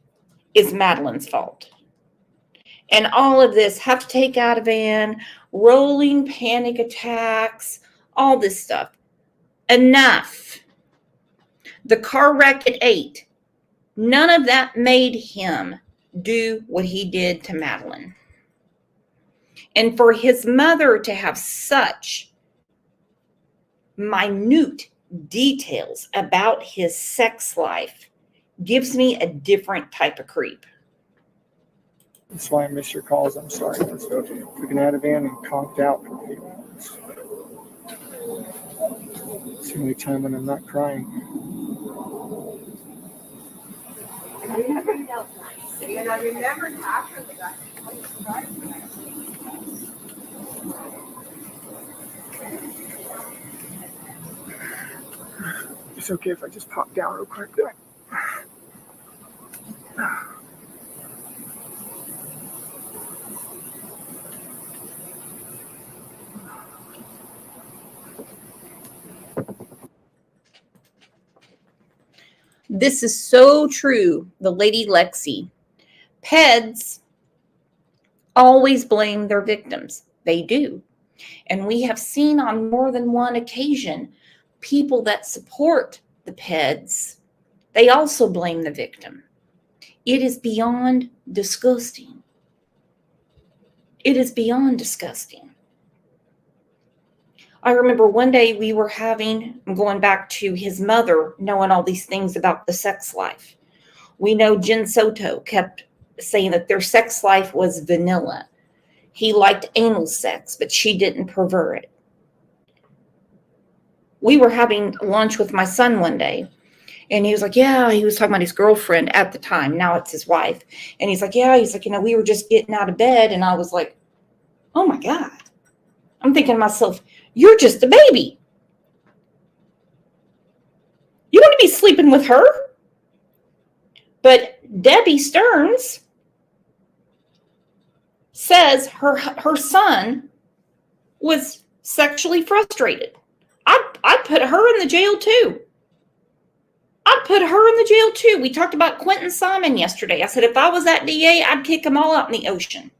is Madeline's fault. And all of this, have to take Ativan, rolling panic attacks, all this stuff. Enough. The car wreck at 8. None of that made him do what he did to Madeline. And for his mother to have such minute details about his sex life gives me a different type of creep.
That's why I missed your calls. I'm sorry. I took an Ativan and conked out for a few hours. It's the only time when I'm not crying. It's okay if I just pop down real quick.
This is so true, the lady Lexi. Peds always blame their victims. They do. And we have seen on more than one occasion people that support the Peds, they also blame the victim. It is beyond disgusting. It is beyond disgusting. I remember one day we were having, I'm going back to his mother knowing all these things about the sex life. We know Jenn Soto kept saying that their sex life was vanilla. He liked anal sex, but she didn't prefer it. We were having lunch with my son one day, and he was like, yeah, he was talking about his girlfriend at the time. Now it's his wife. And he's like, we were just getting out of bed. And I was like, oh my God. I'm thinking to myself, you're just a baby. You want to be sleeping with her? But Debbie Stearns says her son was sexually frustrated. I'd put her in the jail too. I'd put her in the jail too. We talked about Quentin Simon yesterday. I said, if I was that DA, I'd kick them all out in the ocean.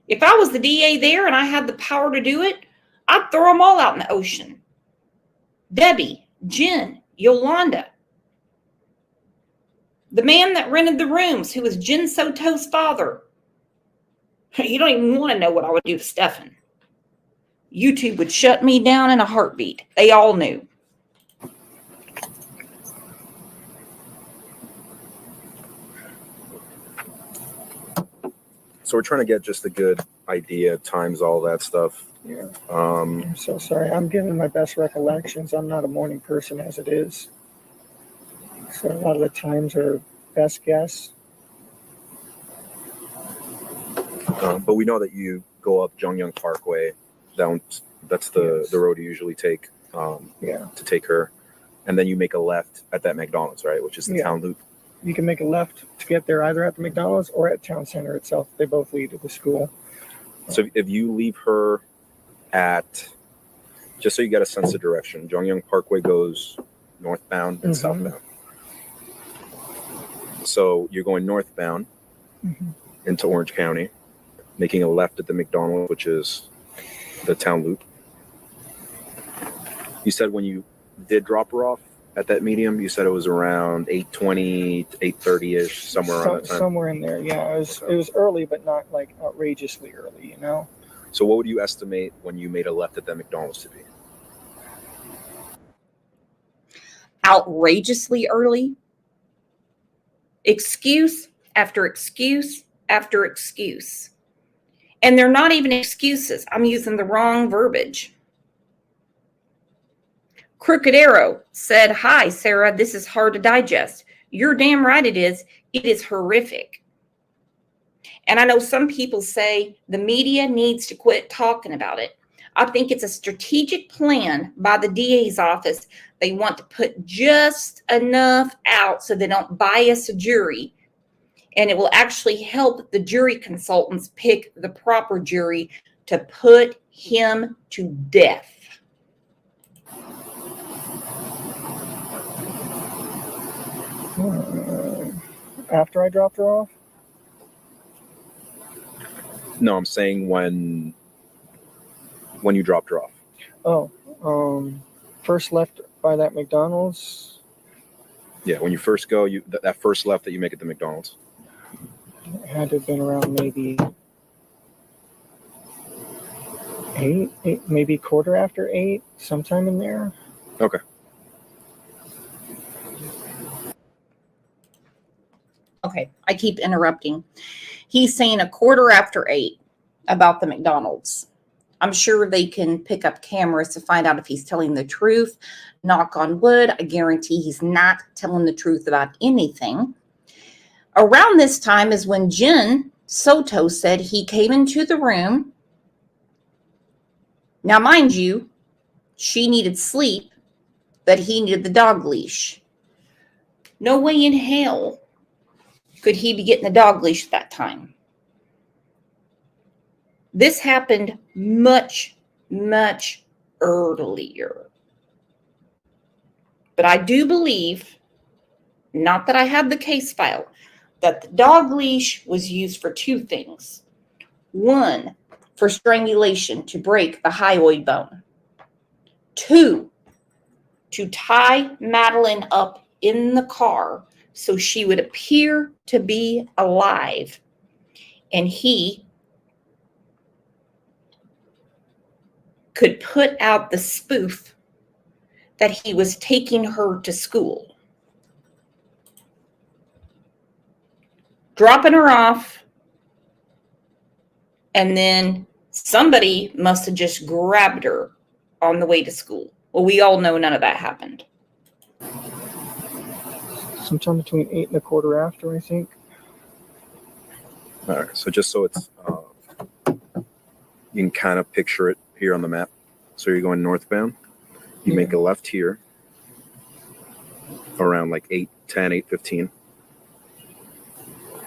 If I was the DA there and I had the power to do it, I'd throw them all out in the ocean. Debbie, Jenn, Yolanda. The man that rented the rooms, who was Jenn Soto's father. You don't even want to know what I would do to Stephan. YouTube would shut me down in a heartbeat. They all knew.
So we're trying to get just a good idea, times, all that stuff.
Yeah. I'm so sorry. I'm giving my best recollections. I'm not a morning person as it is. So a lot of the times are best guess.
But we know that you go up Jongyung Parkway down. That's the road you usually take to take her. And then you make a left at that McDonald's, right? Which is the town loop.
You can make a left to get there either at the McDonald's or at Town Center itself. They both lead to the school.
So if you leave her at, just so you get a sense of direction, Jongyung Parkway goes northbound and southbound. So you're going northbound into Orange County, making a left at the McDonald's, which is the town loop. You said when you did drop her off at that medium, you said it was around 8:20, 8:30-ish, somewhere around that time?
Somewhere in there, yeah. It was early, but not like outrageously early, you know?
So what would you estimate when you made a left at that McDonald's to be?
Outrageously early? Excuse after excuse after excuse. And they're not even excuses. I'm using the wrong verbiage. Crooked Arrow said, hi, Sarah, this is hard to digest. You're damn right it is. It is horrific. And I know some people say the media needs to quit talking about it. I think it's a strategic plan by the DA's office. They want to put just enough out so they don't bias a jury. And it will actually help the jury consultants pick the proper jury to put him to death.
After I dropped her off?
No, I'm saying when you dropped her off.
Oh, first left by that McDonald's.
Yeah, when you first go, that first left that you make at the McDonald's.
It had to have been around maybe eight, maybe quarter after 8, sometime in there.
Okay.
Okay, I keep interrupting. He's saying a quarter after 8 about the McDonald's. I'm sure they can pick up cameras to find out if he's telling the truth. Knock on wood, I guarantee he's not telling the truth about anything. Around this time is when Jenn Soto said he came into the room. Now, mind you, she needed sleep, but he needed the dog leash. No way in hell could he be getting the dog leash at that time. This happened much, much earlier. But I do believe, not that I have the case file, that the dog leash was used for 2 things. 1, for strangulation to break the hyoid bone. 2, to tie Madeline up in the car so she would appear to be alive. And he could put out the spoof that he was taking her to school. Dropping her off, and then somebody must have just grabbed her on the way to school. Well, we all know none of that happened.
Sometime between 8 and a quarter after, I think.
All right. So just so it's, you can kind of picture it here on the map. So you're going northbound. You make a left here around like 8:10, 8:15.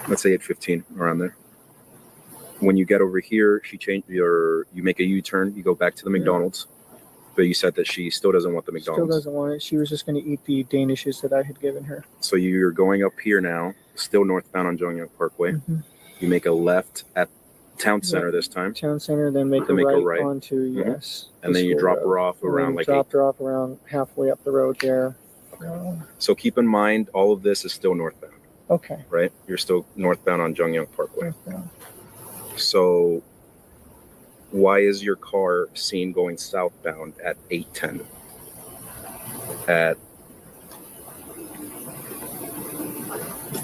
Let's say 8:15, around there. When you get over here, you make a U-turn. You go back to the McDonald's. But you said that she still doesn't want the McDonald's.
Still doesn't want it. She was just going to eat the Danishes that I had given her.
So you're going up here now, still northbound on Jungyoung Parkway.
Mm-hmm.
You make a left at Town Center this time.
Town Center, then make a right onto, yes.
And then you drop her off around like
dropped her off around halfway up the road there.
So keep in mind, all of this is still northbound.
Okay.
Right? You're still northbound on Jungyoung Parkway.
Northbound.
So why is your car seen going southbound at 8:10?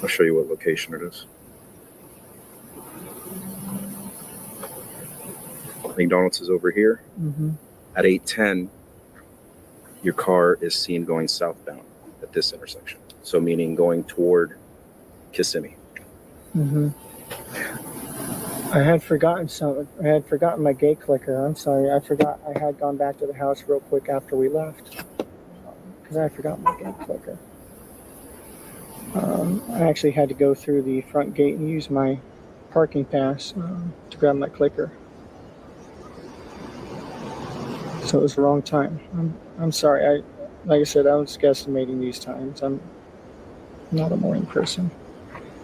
I'll show you what location it is. McDonald's is over here.
Mm-hmm.
At 8:10, your car is seen going southbound at this intersection. So meaning going toward Kissimmee.
Mm-hmm. I had forgotten my gate clicker. I'm sorry. I forgot I had gone back to the house real quick after we left because I forgot my gate clicker. I actually had to go through the front gate and use my parking pass to grab my clicker. So it was the wrong time. I'm sorry. Like I said, I was guesstimating these times. I'm not a morning person.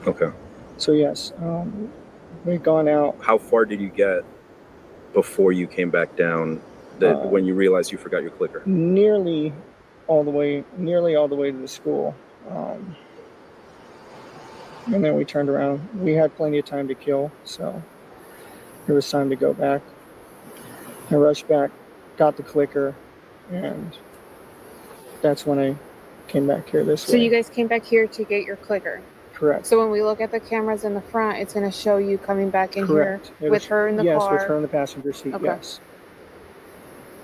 Okay.
So yes, we've gone out.
How far did you get before you came back down? When you realized you forgot your clicker?
Nearly all the way to the school. And then we turned around. We had plenty of time to kill, so it was time to go back. I rushed back, got the clicker, and that's when I came back here this way.
So you guys came back here to get your clicker?
Correct.
So when we look at the cameras in the front, it's going to show you coming back in
Correct.
here with her in the car?
Yes, with her in the passenger seat,
Okay.
yes.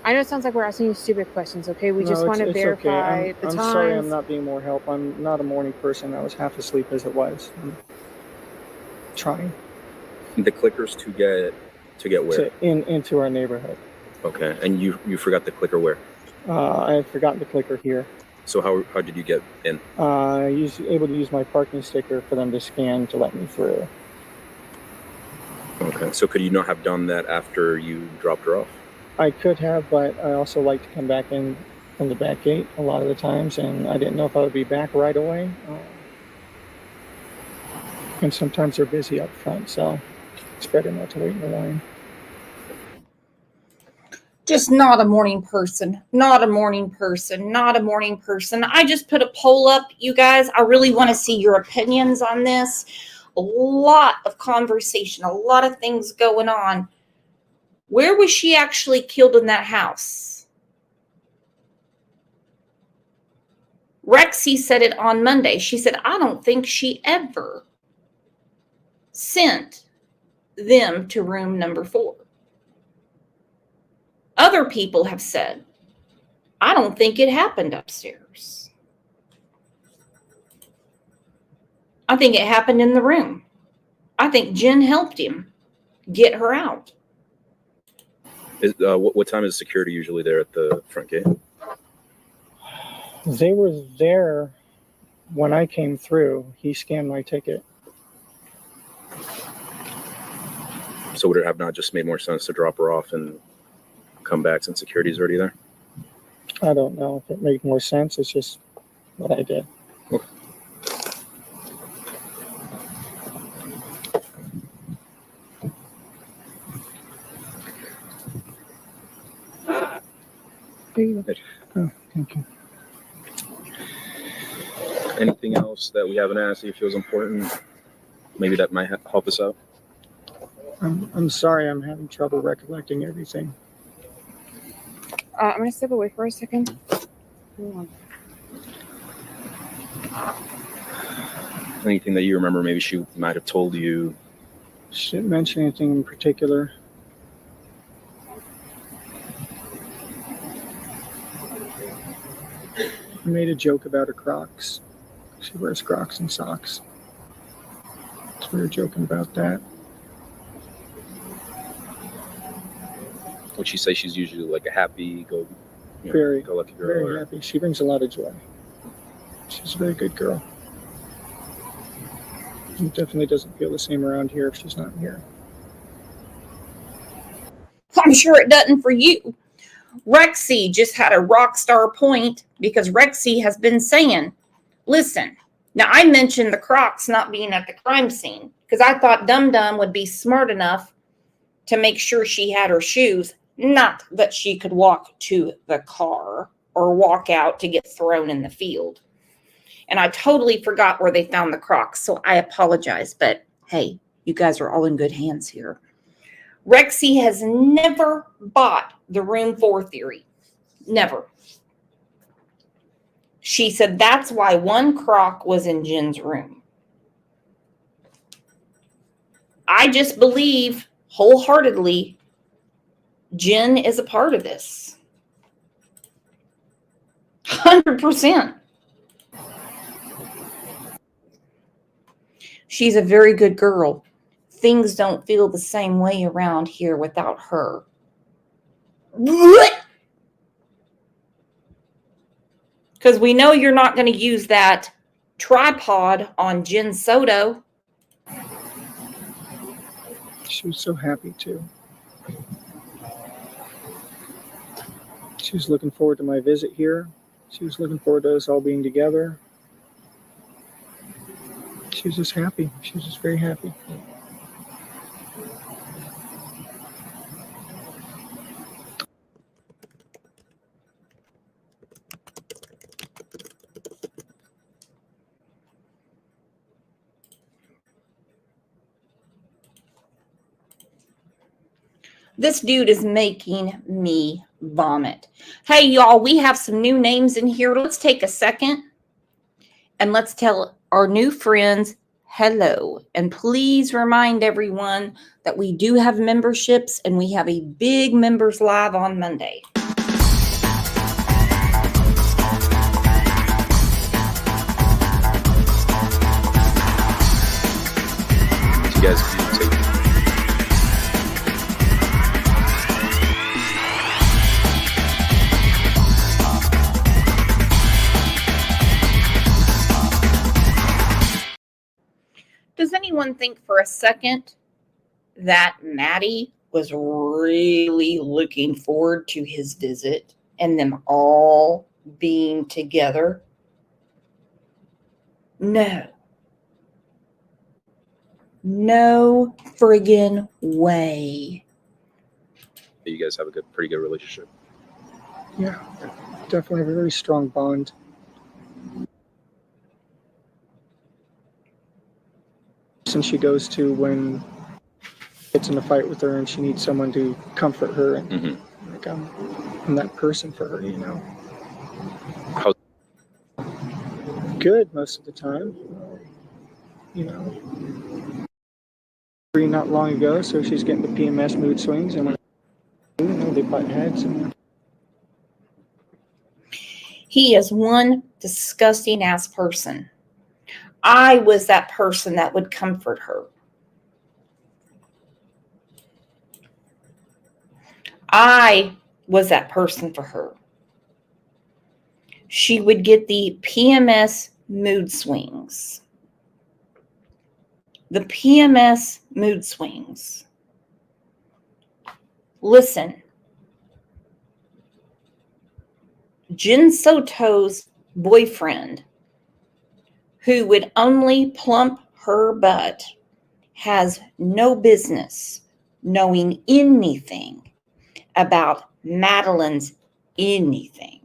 I know it sounds like we're asking you stupid questions, okay? We just want to verify
okay.
the times.
I'm sorry I'm not being more help. I'm not a morning person. I was half asleep as it was. I'm trying.
The clickers to get where?
Into our neighborhood.
Okay, and you forgot the clicker where?
I had forgotten the clicker here.
So how did you get in?
I was able to use my parking sticker for them to scan to let me through.
Okay, so could you not have done that after you dropped her off?
I could have, but I also like to come back in from the back gate a lot of the times, and I didn't know if I would be back right away. And sometimes they're busy up front, so it's better not to wait in the line.
Just not a morning person. Not a morning person. Not a morning person. I just put a poll up, you guys. I really want to see your opinions on this. A lot of conversation, a lot of things going on. Where was she actually killed in that house? Rexy said it on Monday. She said, I don't think she ever sent them to room number 4. Other people have said, I don't think it happened upstairs. I think it happened in the room. I think Jenn helped him get her out.
What time is security usually there at the front gate?
They were there when I came through. He scanned my ticket.
So would it have not just made more sense to drop her off and come back since security's already there?
I don't know if it made more sense. It's just what I did.
Okay.
Oh, thank you.
Anything else that we haven't asked you feels important? Maybe that might help us out?
I'm sorry, I'm having trouble recollecting everything.
I'm going to step away for a second. Hold on.
Anything that you remember maybe she might have told you?
She didn't mention anything in particular. I made a joke about her Crocs. She wears Crocs and socks. So we were joking about that.
Would she say she's usually like a happy, go lucky girl?
Very happy. She brings a lot of joy. She's a very good girl. It definitely doesn't feel the same around here if she's not here.
I'm sure it doesn't for you. Rexy just had a rock star point because Rexy has been saying, listen, now I mentioned the Crocs not being at the crime scene because I thought Dum Dum would be smart enough to make sure she had her shoes, not that she could walk to the car or walk out to get thrown in the field. And I totally forgot where they found the Crocs, so I apologize. But hey, you guys are all in good hands here. Rexy has never bought the room 4 theory. Never. She said that's why one Croc was in Jenn's room. I just believe wholeheartedly Jenn is a part of this. 100%. She's a very good girl. Things don't feel the same way around here without her. Because we know you're not going to use that tripod on Jenn Soto.
She was so happy too. She was looking forward to my visit here. She was looking forward to us all being together. She was just happy. She was just very happy.
This dude is making me vomit. Hey, y'all, we have some new names in here. Let's take a second and let's tell our new friends hello. And please remind everyone that we do have memberships and we have a big members live on Monday.
You guys can take
anyone think for a second that Maddie was really looking forward to his visit and them all being together? No. No friggin' way.
You guys have a pretty good relationship.
Yeah, definitely a very strong bond. Since she goes to when gets in a fight with her and she needs someone to comfort her, and like I'm that person for her, you know.
How
good most of the time, you know. Not long ago, so she's getting the PMS mood swings, and when you know, they butt heads. And
he is one disgusting ass person. I was that person that would comfort her. I was that person for her. She would get the PMS mood swings. The PMS mood swings. Listen, Jen Soto's boyfriend, who would only plump her butt, has no business knowing anything about Madeline's anything.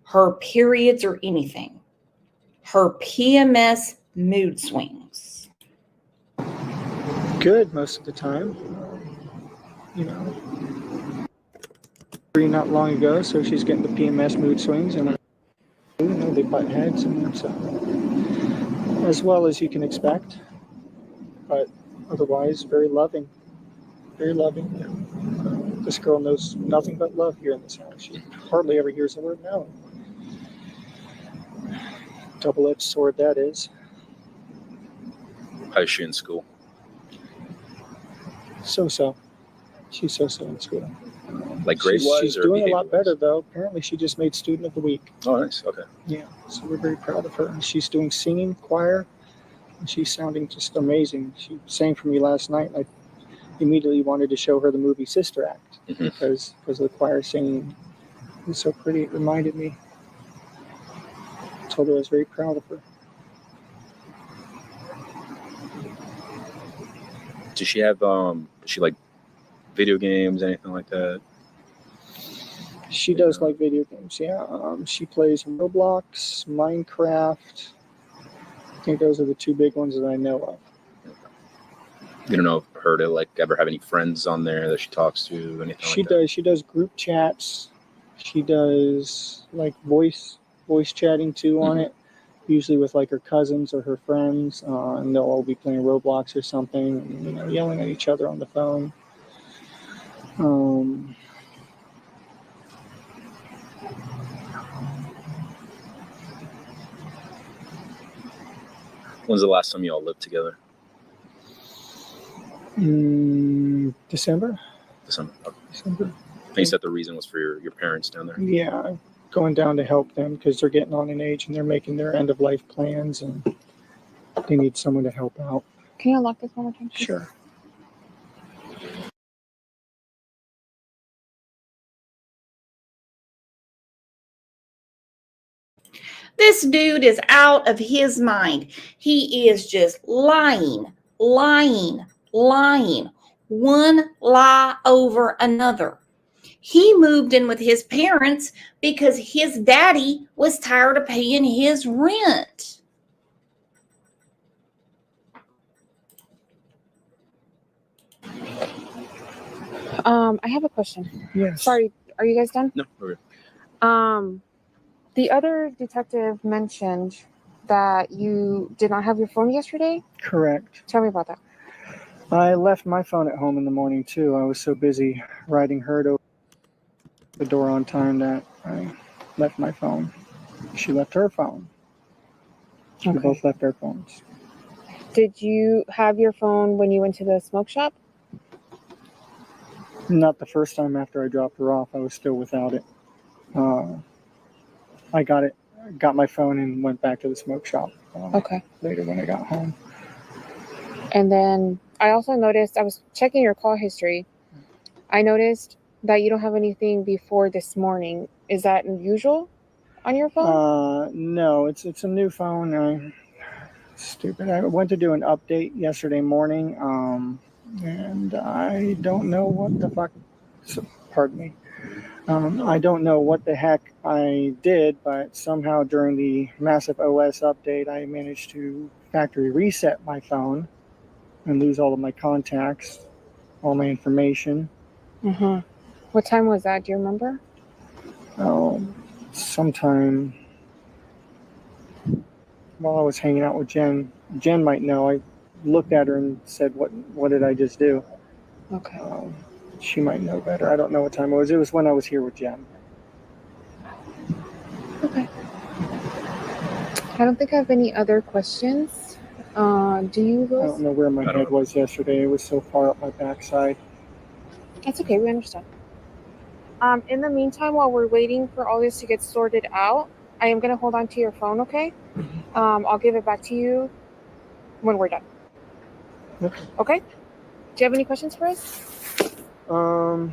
Her periods or anything. Her PMS mood swings.
good most of the time, you know. Not long ago, so she's getting the PMS mood swings, and you know, they butt heads, and so as well as you can expect, but otherwise very loving, very loving. This girl knows nothing but love here in this house. She hardly ever hears the word no. Double-edged sword that is.
is she in school?
So-so. She's so-so in school.
Like grade-wise?
She's doing a lot better, though. Apparently, she just made Student of the Week.
Oh, nice. Okay.
Yeah, so we're very proud of her. She's doing singing, choir, and she's sounding just amazing. She sang for me last night. I immediately wanted to show her the movie Sister Act because of the choir singing. It was so pretty. It reminded me. I told her I was very proud of her.
Does she have does she like video games, anything like that?
She does like video games, yeah. She plays Roblox, Minecraft. I think those are the two big ones that I know of.
You don't know if her to like ever have any friends on there that she talks to, anything
She
like that?
does. She does group chats. She does like voice chatting too on it. Usually with like her cousins or her friends, and they'll all be playing Roblox or something, and, you know, yelling at each other on the phone.
When's the last time you all lived together?
December.
December. Okay.
December.
And you said the reason was for your parents down there?
Yeah, going down to help them because they're getting on in age and they're making their end of life plans and they need someone to help out.
Can you unlock this one more time, please?
Sure.
This dude is out of his mind. He is just lying. One lie over another. He moved in with his parents because his daddy was tired of paying his rent.
I have a question.
Yes.
Sorry, are you guys done?
No. Okay.
The other detective mentioned that you did not have your phone yesterday.
Correct.
Tell me about that.
I left my phone at home in the morning too. I was so busy riding her to the door on time that I left my phone. She left her phone. We both left our phones.
Did you have your phone when you went to the smoke shop?
Not the first time after I dropped her off. I was still without it. I got my phone and went back to the smoke shop.
Okay.
Later when I got home.
And then I also noticed, I was checking your call history. I noticed that you don't have anything before this morning. Is that unusual on your phone?
No, it's a new phone. Stupid. I went to do an update yesterday morning, and I don't know what the fuck. Pardon me. I don't know what the heck I did, but somehow during the massive OS update, I managed to factory reset my phone and lose all of my contacts, all my information.
Mm-hmm. What time was that? Do you remember?
Oh, sometime while I was hanging out with Jen. Jen might know. I looked at her and said, "What did I just do?"
Okay.
She might know better. I don't know what time it was. It was when I was here with Jen.
Okay. I don't think I have any other questions. Do you,
I
Louis?
don't know where my head was yesterday. It was so far up my backside.
That's okay. We understand. In the meantime, while we're waiting for all this to get sorted out, I am going to hold on to your phone, okay? I'll give it back to you when we're done.
Okay.
Okay? Do you have any questions for us?
How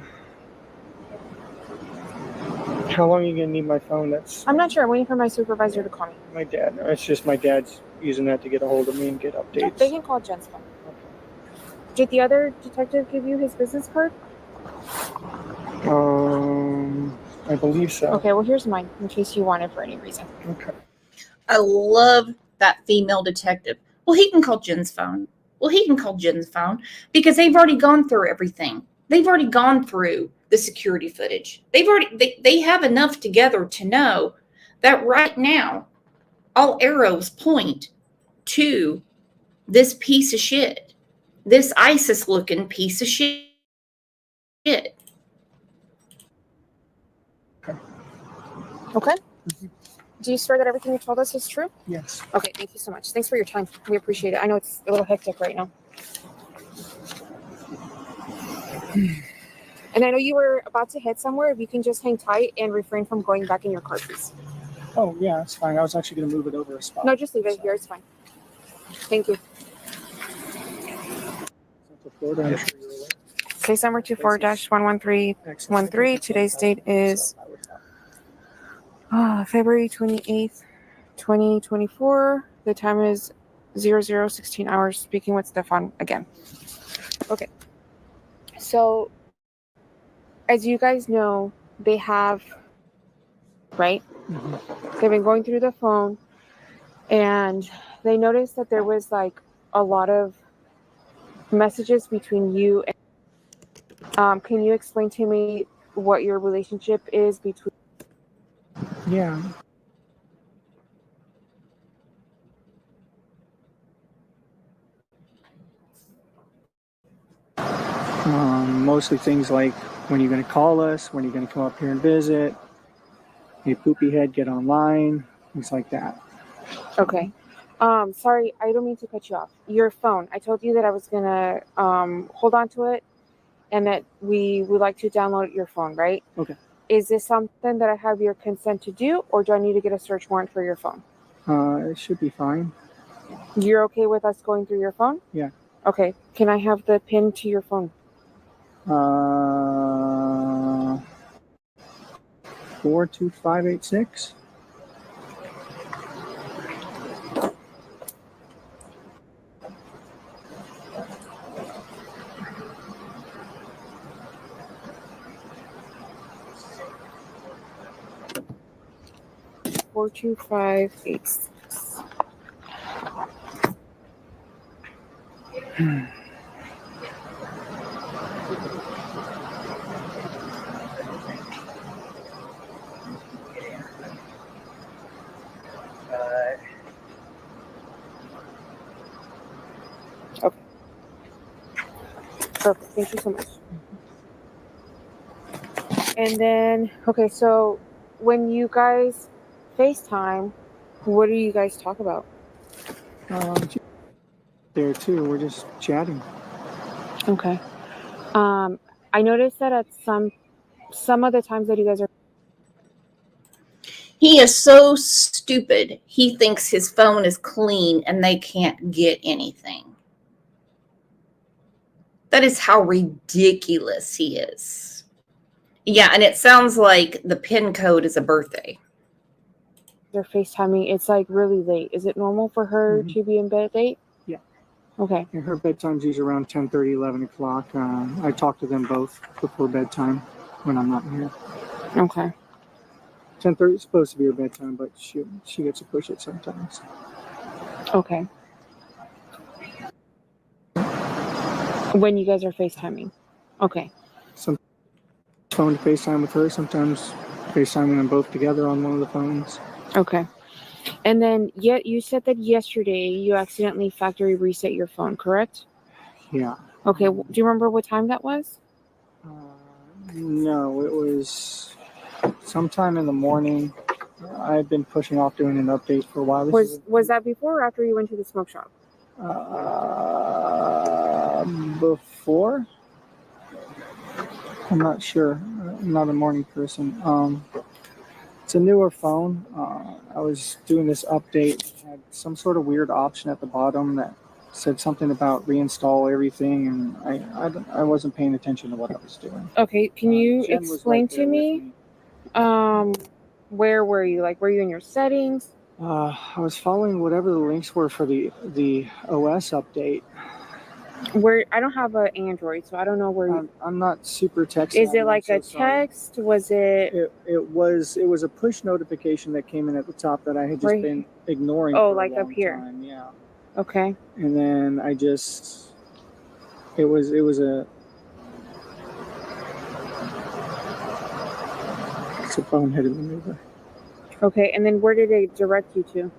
long are you gonna need my phone?
I'm not sure. I'm waiting for my supervisor to call me.
My dad. It's just my dad's using that to get a hold of me and get updates.
Yeah, they can call Jen's phone. Okay. Did the other detective give you his business card?
I believe so.
Okay, well, here's mine in case you want it for any reason.
Okay.
I love that female detective. Well, he can call Jen's phone. Because they've already gone through everything. They've already gone through the security footage. They have enough together to know that right now all arrows point to this piece of shit. This ISIS looking piece of shit.
Okay. Mm-hmm. Do you swear that everything you told us is true?
Yes.
Okay, thank you so much. Thanks for your time. We appreciate it. I know it's a little hectic right now. And I know you were about to head somewhere. If you can just hang tight and refrain from going back in your car, please.
Oh, yeah, it's fine. I was actually going to move it over a spot.
No, just leave it here. It's fine. Thank you.
Florida, I'm sure you're aware.
Case number 24-11313. Today's date is February 28th, 2024. The time is 00:16 hours. Speaking with Stephan again. Okay. So, as you guys know, they have, right? Mm-hmm. They've been going through the phone, and they noticed that there was like a lot of messages between you and can you explain to me what your relationship is between?
Yeah. Mostly things like, when are you going to call us? When are you going to come up here and visit? Hey, poopy head, get online. Things like that.
Okay. Sorry, I don't mean to cut you off. Your phone. I told you that I was going to hold on to it and that we would like to download your phone, right?
Okay.
Is this something that I have your consent to do, or do I need to get a search warrant for your phone?
It should be fine.
You're okay with us going through your phone?
Yeah.
Okay. Can I have the PIN to your phone?
42586.
Four, 2, 5, 8, 6. Okay. Perfect. Thank you so much. And then, okay, so when you guys FaceTime, what do you guys talk about?
There too. We're just chatting.
Okay. I noticed that at some of the times that you guys are.
He is so stupid. He thinks his phone is clean and they can't get anything. That is how ridiculous he is. Yeah, and it sounds like the PIN code is a birthday.
They're FaceTiming. It's like really late. Is it normal for her to be in bed late?
Yeah.
Okay.
And her bedtime's usually around 10:30, 11 o'clock. I talk to them both before bedtime when I'm not here.
Okay.
10:30 is supposed to be her bedtime, but she gets to push it sometimes.
Okay. When you guys are FaceTiming. Okay.
Some phone to FaceTime with her, sometimes FaceTiming them both together on one of the phones.
Okay. And then you said that yesterday you accidentally factory reset your phone, correct?
Yeah.
Okay. Do you remember what time that was?
No, it was sometime in the morning. I've been pushing off doing an update for a while.
Was that before or after you went to the smoke shop?
Before? I'm not sure. I'm not a morning person. It's a newer phone. I was doing this update. It had some sort of weird option at the bottom that said something about reinstall everything, and I wasn't paying attention to what I was doing.
Okay, can you
Jenn was
explain
right
to
there
me?
with
Where were you? Like, were you in your settings?
I was following whatever the links were for the OS update.
Where I don't have an Android, so I don't know where.
I'm not super tech
Is
savvy,
it like
I'm
a
so sorry.
text? Was it?
It was a push notification that came in at the top that I had just been ignoring.
Oh,
for
like
a long
up here.
time. Yeah.
Okay.
And then it was a. It's a phone-headed maneuver.
Okay, and then where did it direct you to?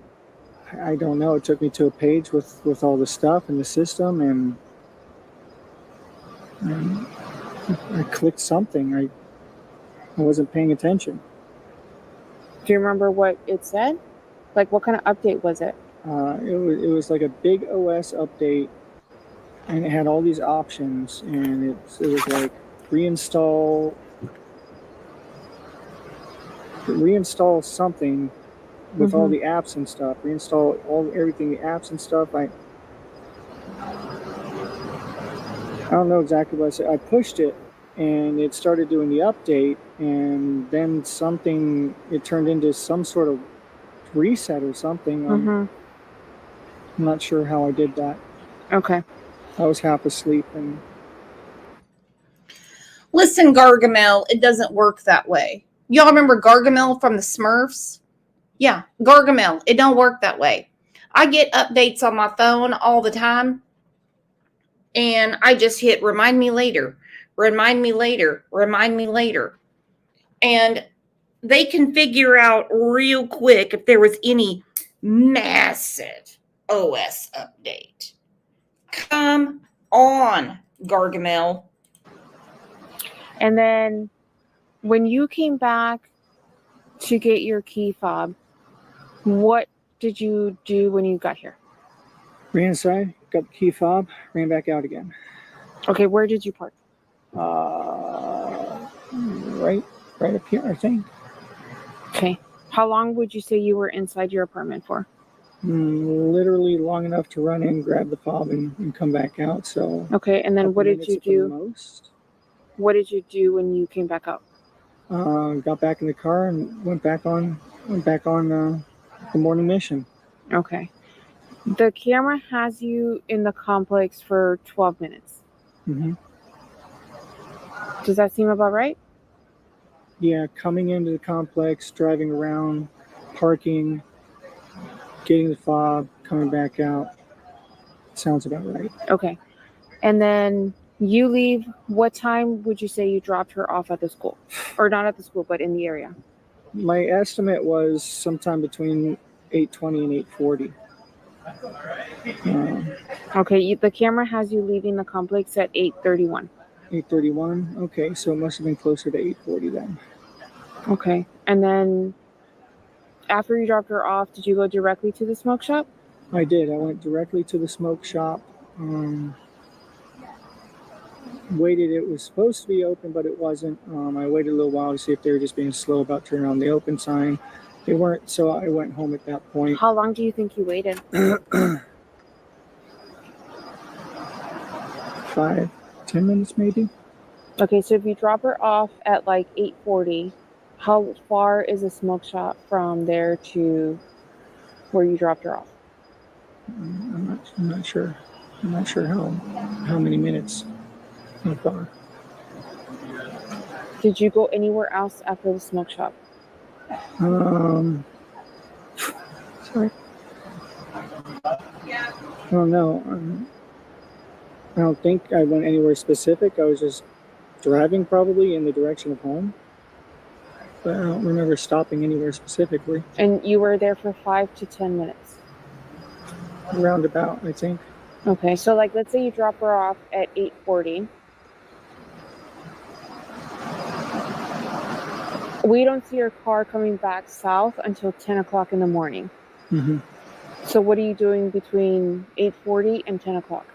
I don't know. It took me to a page with all the stuff in the system, and I clicked something. I wasn't paying attention.
Do you remember what it said? Like, what kind of update was it?
It was like a big OS update, and it had all these options, and it was like reinstall something with all the apps and stuff. Reinstall everything, the apps and stuff. I don't know exactly what I said. I pushed it, and it started doing the update, and then it turned into some sort of reset or something. I'm not sure how I did that.
Okay.
I was half asleep and.
Listen, Gargamel, it doesn't work that way. Y'all remember Gargamel from the Smurfs? Yeah, Gargamel, it don't work that way. I get updates on my phone all the time, and I just hit remind me later, remind me later, remind me later. And they can figure out real quick if there was any massive OS update. Come on, Gargamel.
And then when you came back to get your key fob, what did you do when you got here?
Ran inside, got the key fob, ran back out again.
Okay, where did you park?
Right up here, I think.
Okay. How long would you say you were inside your apartment for?
Literally long enough to run in, grab the fob, and come back out. So.
Okay, and then what did you do?
Most.
What did you do when you came back up?
Got back in the car and went back on the morning mission.
Okay. The camera has you in the complex for 12 minutes. Does that seem about right?
Yeah, coming into the complex, driving around, parking, getting the fob, coming back out. Sounds about right.
Okay. And then you leave. What time would you say you dropped her off at the school? Or not at the school, but in the area?
My estimate was sometime between 8:20 and 8:40.
Okay, the camera has you leaving the complex at 8:31.
8:31? Okay, so it must have been closer to 8:40 then.
Okay. And then after you dropped her off, did you go directly to the smoke shop?
I did. I went directly to the smoke shop. Waited. It was supposed to be open, but it wasn't. I waited a little while to see if they were just being slow about turning on the open sign. They weren't, so I went home at that point.
How long do you think you waited?
10 minutes maybe.
Okay, so if you drop her off at like 8:40, how far is the smoke shop from there to where you dropped her off?
I'm not sure. I'm not sure how many minutes. How far?
Did you go anywhere else after the smoke shop?
Sorry. Oh no. I don't think I went anywhere specific. I was just driving probably in the direction of home. But I don't remember stopping anywhere specifically.
And you were there for 5 to 10 minutes?
Roundabout, I think.
Okay, so like let's say you drop her off at 8:40. We don't see your car coming back south until 10 o'clock in the morning.
Mm-hmm.
So what are you doing between 8:40 and 10 o'clock?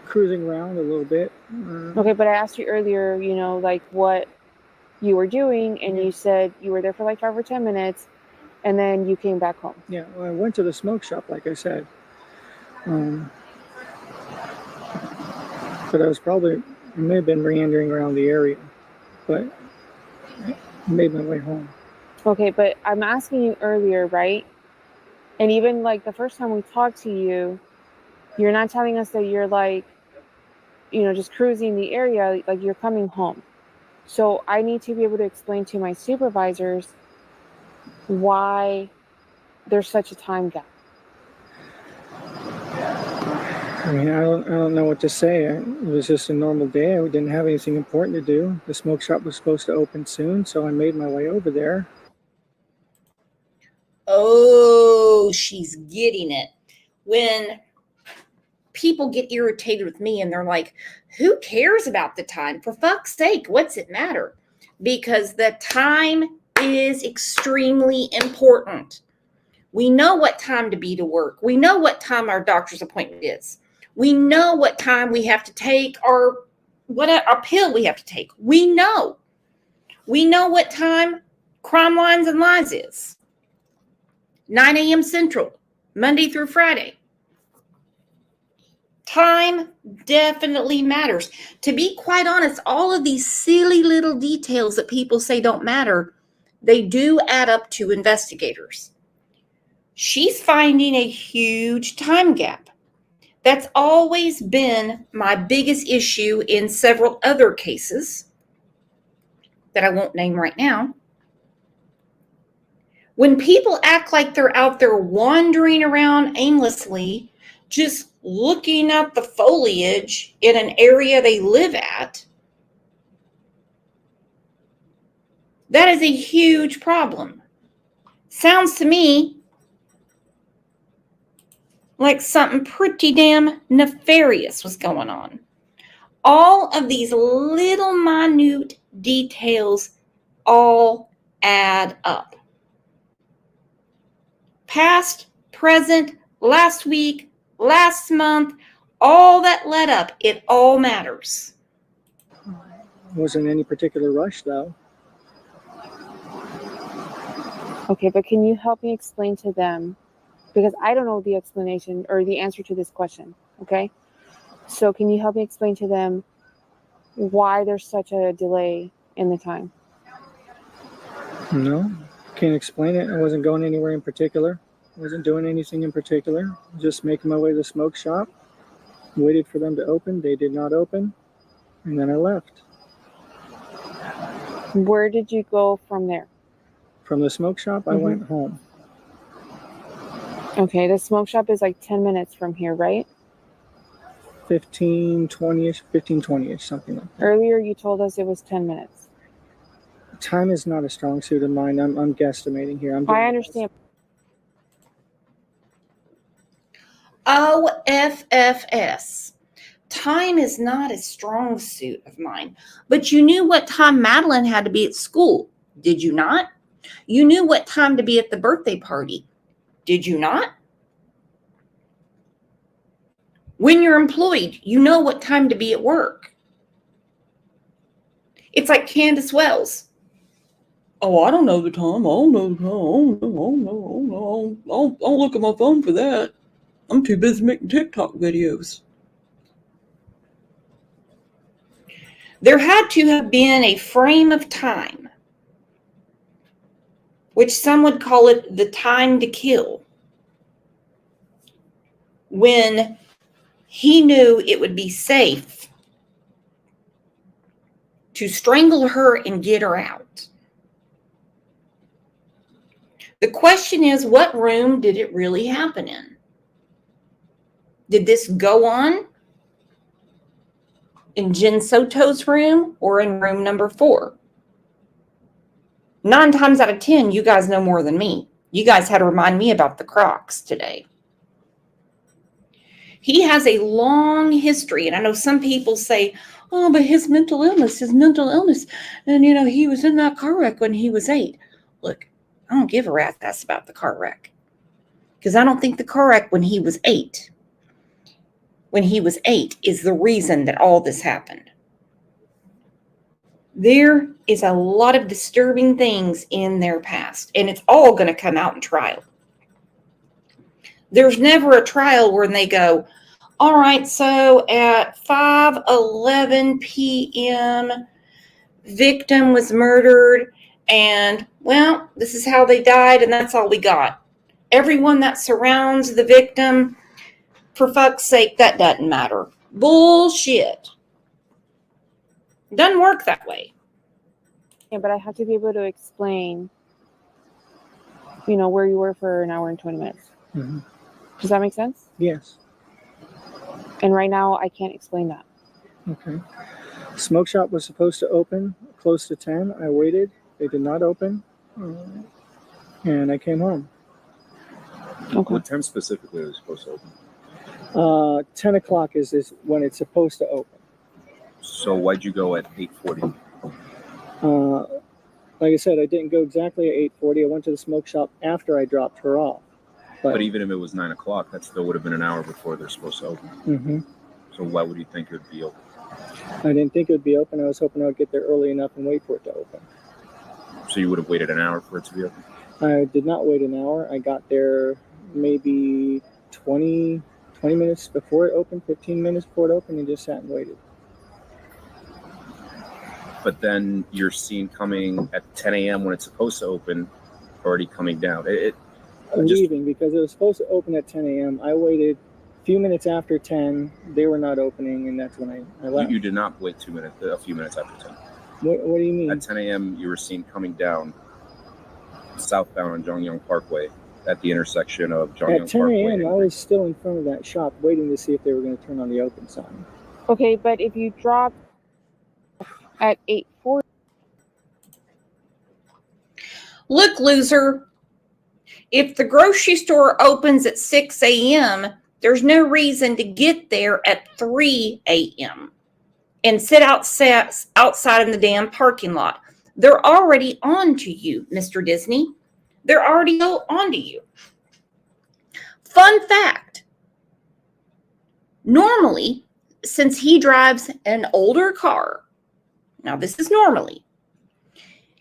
Cruising around a little bit.
Okay, but I asked you earlier, you know, like what you were doing, and you said you were there for like 5 or 10 minutes, and then you came back home.
Yeah, well, I went to the smoke shop, like I said. But I may have been meandering around the area, but I made my way home.
Okay, but I'm asking you earlier, right? And even like the first time we talked to you, you're not telling us that you're like, you know, just cruising the area, like you're coming home. So I need to be able to explain to my supervisors why there's such a time gap.
I mean, I don't know what to say. It was just a normal day. I didn't have anything important to do. The smoke shop was supposed to open soon, so I made my way over there.
Oh, she's getting it. When people get irritated with me and they're like, who cares about the time? For fuck's sake, what's it matter? Because the time is extremely important. We know what time to be to work. We know what time our doctor's appointment is. We know what time we have to take our pill we have to take. We know what time Crime Lines and Lies is. 9 a.m. Central, Monday through Friday. Time definitely matters. To be quite honest, all of these silly little details that people say don't matter, they do add up to investigators. She's finding a huge time gap. That's always been my biggest issue in several other cases that I won't name right now. When people act like they're out there wandering around aimlessly, just looking at the foliage in an area they live at, that is a huge problem. Sounds to me like something pretty damn nefarious was going on. All of these little minute details all add up. Past, present, last week, last month, all that led up, it all matters.
Wasn't any particular rush though.
Okay, but can you help me explain to them, because I don't know the explanation or the answer to this question, okay? So can you help me explain to them why there's such a delay in the time?
No, can't explain it. I wasn't going anywhere in particular. I wasn't doing anything in particular. Just making my way to the smoke shop. Waited for them to open. They did not open. And then I left.
Where did you go from there?
From the smoke shop, I went home.
Okay, the smoke shop is like 10 minutes from here, right?
15, 20-ish, something like that.
Earlier you told us it was 10 minutes.
Time is not a strong suit of mine. I'm guesstimating here.
I understand.
OFFS. Time is not a strong suit of mine. But you knew what time Madeline had to be at school, did you not? You knew what time to be at the birthday party, did you not? When you're employed, you know what time to be at work. It's like Candace Wells. Oh, I don't know the time. I don't know the time. I'll look at my phone for that. I'm too busy making TikTok videos. There had to have been a frame of time, which some would call it the time to kill, when he knew it would be safe to strangle her and get her out. The question is, what room did it really happen in? Did this go on in Jenn Soto's room or in room number 4? 9 times out of 10, you guys know more than me. You guys had to remind me about the Crocs today. He has a long history, and I know some people say, oh, but his mental illness. And, he was in that car wreck when he was 8. Look, I don't give a rat's ass about the car wreck, because I don't think the car wreck when he was 8 is the reason that all this happened. There is a lot of disturbing things in their past, and it's all going to come out in trial. There's never a trial where they go, all right, so at 5:11 p.m., victim was murdered, and, well, this is how they died, and that's all we got. Everyone that surrounds the victim, for fuck's sake, that doesn't matter. Bullshit. Doesn't work that way.
Yeah, but I have to be able to explain, where you were for an hour and 20 minutes.
Mm-hmm.
Does that make sense?
Yes.
And right now, I can't explain that.
Okay. Smoke shop was supposed to open close to 10. I waited. They did not open. And I came home.
Okay.
What time specifically was it supposed to open?
10 o'clock is when it's supposed to open.
So why'd you go at 8:40?
Like I said, I didn't go exactly at 8:40. I went to the smoke shop after I dropped her off.
But even if it was 9 o'clock, that still would have been an hour before they're supposed to open.
Mm-hmm.
So why would you think it would be open?
I didn't think it would be open. I was hoping I would get there early enough and wait for it to open.
So you would have waited an hour for it to be open?
I did not wait an hour. I got there maybe 20 minutes before it opened, 15 minutes before it opened, and just sat and waited.
But then you're seen coming at 10 a.m. when it's supposed to open, already coming down.
Leaving because it was supposed to open at 10 a.m. I waited a few minutes after 10. They were not opening, and that's when I left.
You did not wait a few minutes after 10.
What do you mean?
At 10 a.m., you were seen coming down southbound on Jongyang Parkway at the intersection of Jongyang
At 10
Parkway.
a.m., I was still in front of that shop waiting to see if they were going to turn on the open sign.
Okay, but if you drop at 8:40.
Look, loser, if the grocery store opens at 6 a.m., there's no reason to get there at 3 a.m. and sit outside in the damn parking lot. They're already on to you, Mr. Disney. They're already on to you. Fun fact. Normally, since he drives an older car, now this is normally,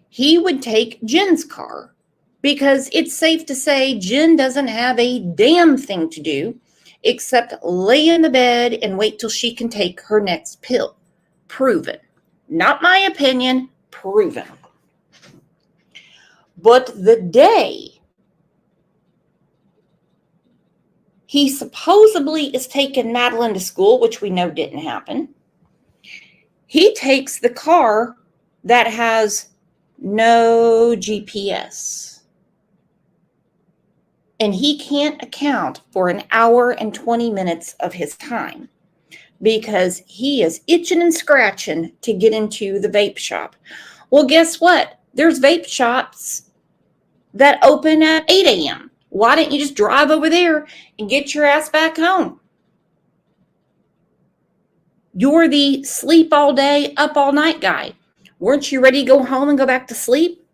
he would take Jenn's car because it's safe to say Jenn doesn't have a damn thing to do except lay in the bed and wait till she can take her next pill. Proven. Not my opinion, proven. But the day he supposedly is taking Madeline to school, which we know didn't happen, he takes the car that has no GPS. And he can't account for an hour and 20 minutes of his time because he is itching and scratching to get into the vape shop. Well, guess what? There's vape shops that open at 8 a.m. Why didn't you just drive over there and get your ass back home? You're the sleep all day, up all night guy. Weren't you ready to go home and go back to sleep?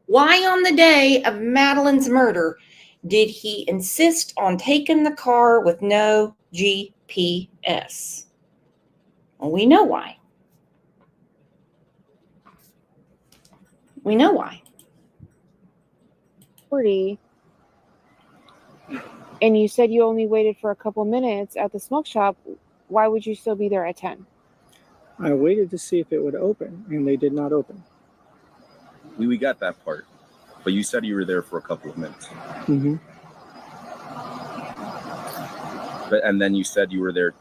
Why on the day of Madeline's murder did he insist on taking the car with no GPS? Well, we know why. We know why.
40, and you said you only waited for a couple minutes at the smoke shop. Why would you still be there at 10?
I waited to see if it would open, and they did not open.
We got that part, but you said you were there for a couple of minutes.
Mm-hmm.
And then you said you were there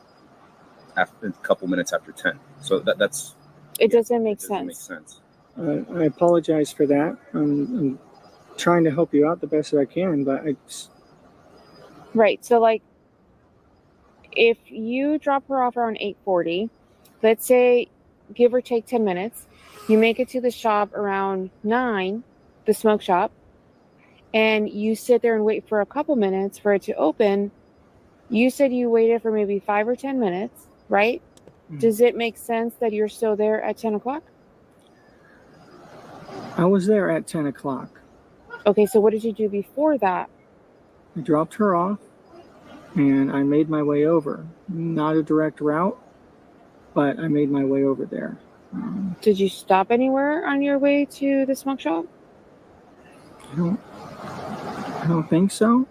after a couple minutes after 10. So that's
It doesn't make
doesn't make
sense.
sense.
I apologize for that. I'm trying to help you out the best that I can, but
Right. So like, if you drop her off around 8:40, let's say, give or take 10 minutes, you make it to the shop around 9, the smoke shop, and you sit there and wait for a couple minutes for it to open. You said you waited for maybe 5 or 10 minutes, right?
Mhm.
Does it make sense that you're still there at 10 o'clock?
I was there at 10 o'clock.
Okay, so what did you do before that?
I dropped her off, and I made my way over. Not a direct route, but I made my way over there.
Did you stop anywhere on your way to the smoke shop?
I don't think so.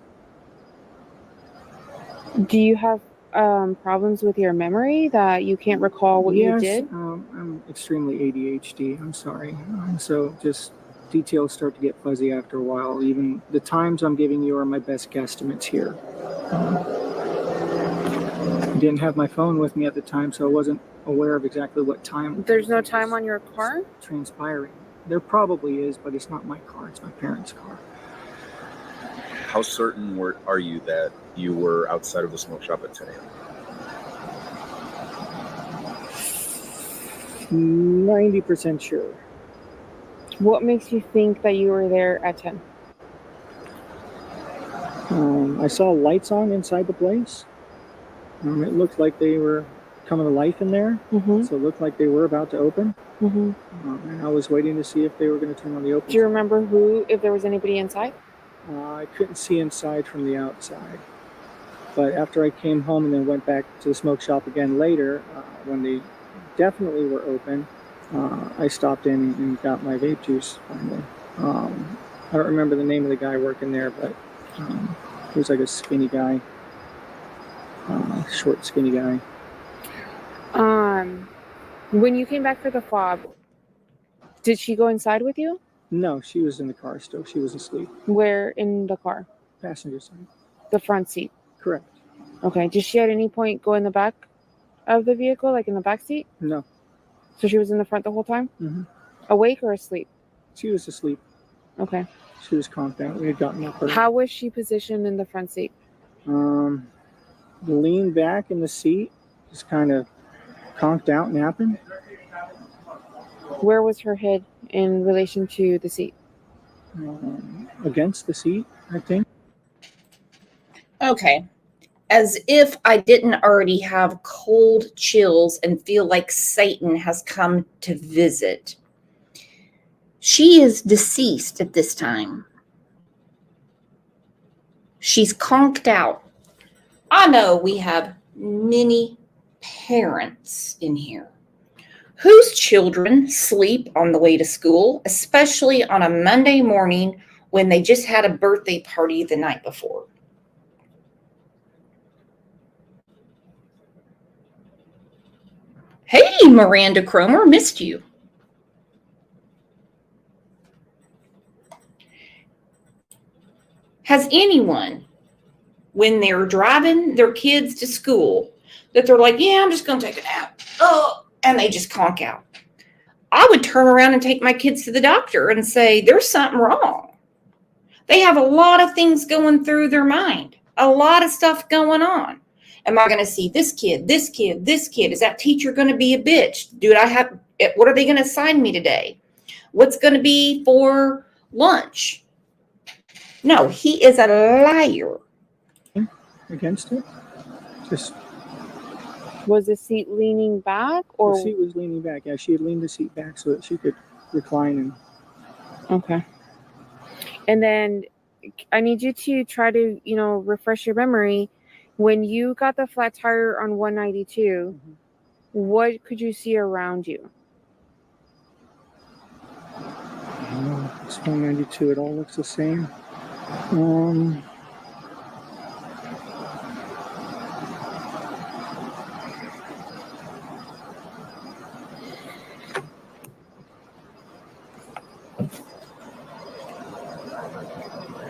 Do you have problems with your memory that you can't recall what you did?
I'm extremely ADHD. I'm sorry. So just details start to get fuzzy after a while. Even the times I'm giving you are my best guesstimates here. I didn't have my phone with me at the time, so I wasn't aware of exactly what time.
There's no time on your car?
Transpiring. There probably is, but it's not my car. It's my parents' car.
How certain are you that you were outside of the smoke shop at 10 a.m.?
90% sure.
What makes you think that you were there at 10?
I saw lights on inside the place. It looked like they were coming to life in there.
Mm-hmm.
So it looked like they were about to open.
Mm-hmm.
And I was waiting to see if they were going to turn on the open.
Do you remember if there was anybody inside?
I couldn't see inside from the outside. But after I came home and then went back to the smoke shop again later, when they definitely were open, I stopped in and got my vape juice finally. I don't remember the name of the guy working there, but he was like a skinny guy, short, skinny guy.
When you came back for the fob, did she go inside with you?
No, she was in the car still. She was asleep.
Where in the car?
Passenger side.
The front seat.
Correct.
Okay. Did she at any point go in the back of the vehicle, like in the back seat?
No.
So she was in the front the whole time?
Mm-hmm.
Awake or asleep?
She was asleep.
Okay.
She was conked out. We had gotten up her.
How was she positioned in the front seat?
Leaned back in the seat, just kind of conked out, napping.
Where was her head in relation to the seat?
Against the seat, I think.
Okay. As if I didn't already have cold chills and feel like Satan has come to visit. She is deceased at this time. She's conked out. I know we have many parents in here whose children sleep on the way to school, especially on a Monday morning when they just had a birthday party the night before. Hey, Miranda Cromer, missed you. Has anyone, when they're driving their kids to school, that they're like, yeah, I'm just going to take a nap, and they just conk out? I would turn around and take my kids to the doctor and say, there's something wrong. They have a lot of things going through their mind, a lot of stuff going on. Am I going to see this kid, this kid, this kid? Is that teacher going to be a bitch? What are they going to assign me today? What's going to be for lunch? No, he is a liar.
Against it? Just.
Was the seat leaning back, or
the seat was leaning back? Yeah, she had leaned the seat back so that she could recline and.
Okay. And then I need you to try to, refresh your memory. When you got the flat tire on 192, what could you see around you?
It's 192. It all looks the same.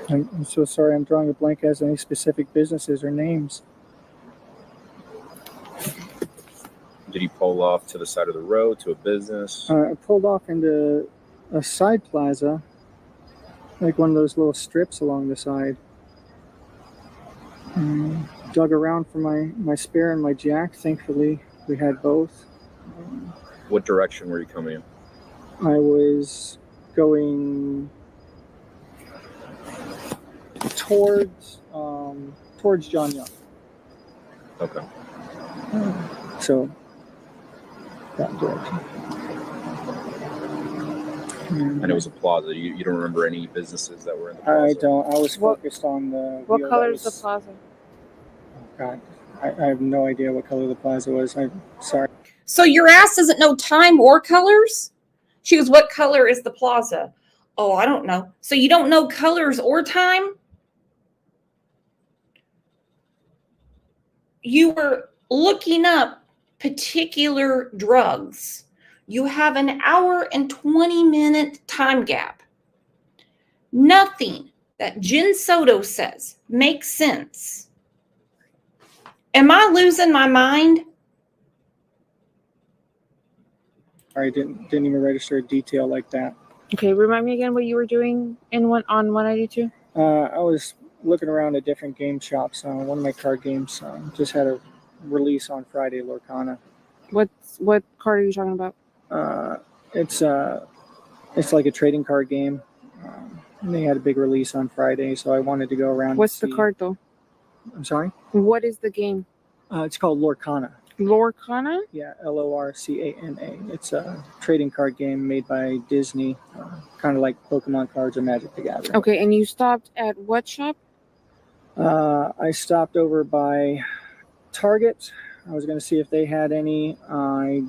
I'm so sorry. I'm drawing a blank as any specific businesses or names.
Did he pull off to the side of the road to a business?
I pulled off into a side plaza, like one of those little strips along the side. Dug around for my spare and my jack. Thankfully, we had both.
What direction were you coming in?
I was going towards John Young.
Okay.
So that direction.
And it was a plaza. You don't remember any businesses that were in the plaza?
I don't. I was focused on the.
What color is the plaza?
Oh God, I have no idea what color the plaza was. I'm sorry.
So your ass doesn't know time or colors? She goes, what color is the plaza? Oh, I don't know. So you don't know colors or time? You were looking up particular drugs. You have an hour and 20-minute time gap. Nothing that Jenn Soto says makes sense. Am I losing my mind?
I didn't even register a detail like that.
Okay, remind me again what you were doing on 192.
I was looking around at different game shops. One of my card games just had a release on Friday, Lorcana.
What card are you talking about?
It's like a trading card game. And they had a big release on Friday, so I wanted to go around.
What's the card though?
I'm sorry?
What is the game?
It's called Lorcana.
Lorcana?
Yeah, Lorcana. It's a trading card game made by Disney, kind of like Pokemon cards or Magic the Gathering.
Okay, and you stopped at what shop?
I stopped over by Target. I was going to see if they had any. I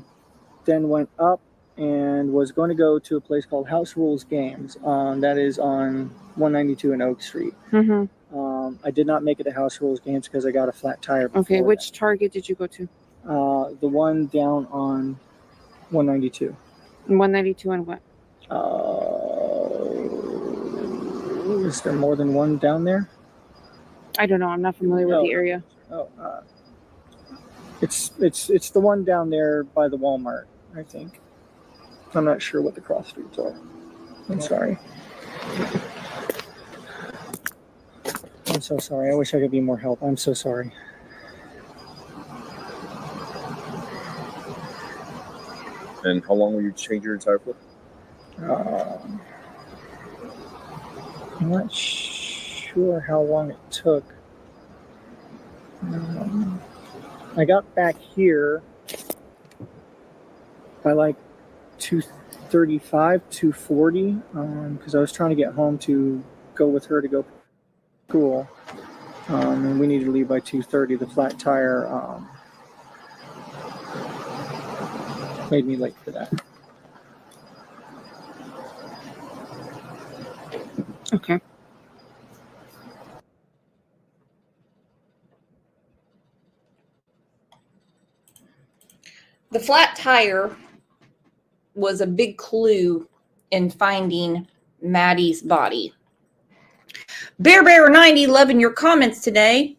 then went up and was going to go to a place called House Rules Games. That is on 192 and Oak Street.
Mm-hmm.
I did not make it to House Rules Games because I got a flat tire.
Okay, which Target did you go to?
The one down on 192.
192 and what?
Is there more than one down there?
I don't know. I'm not familiar with the area.
It's the one down there by the Walmart, I think. I'm not sure what the cross streets are. I'm sorry. I'm so sorry. I wish I could be more help. I'm so sorry.
And how long will you change your tire for?
I'm not sure how long it took. I got back here by like 2:35, 2:40, because I was trying to get home to go with her to go to school, and we needed to leave by 2:30. The flat tire made me late for that.
Okay.
The flat tire was a big clue in finding Maddie's body. Bear 90, loving your comments today.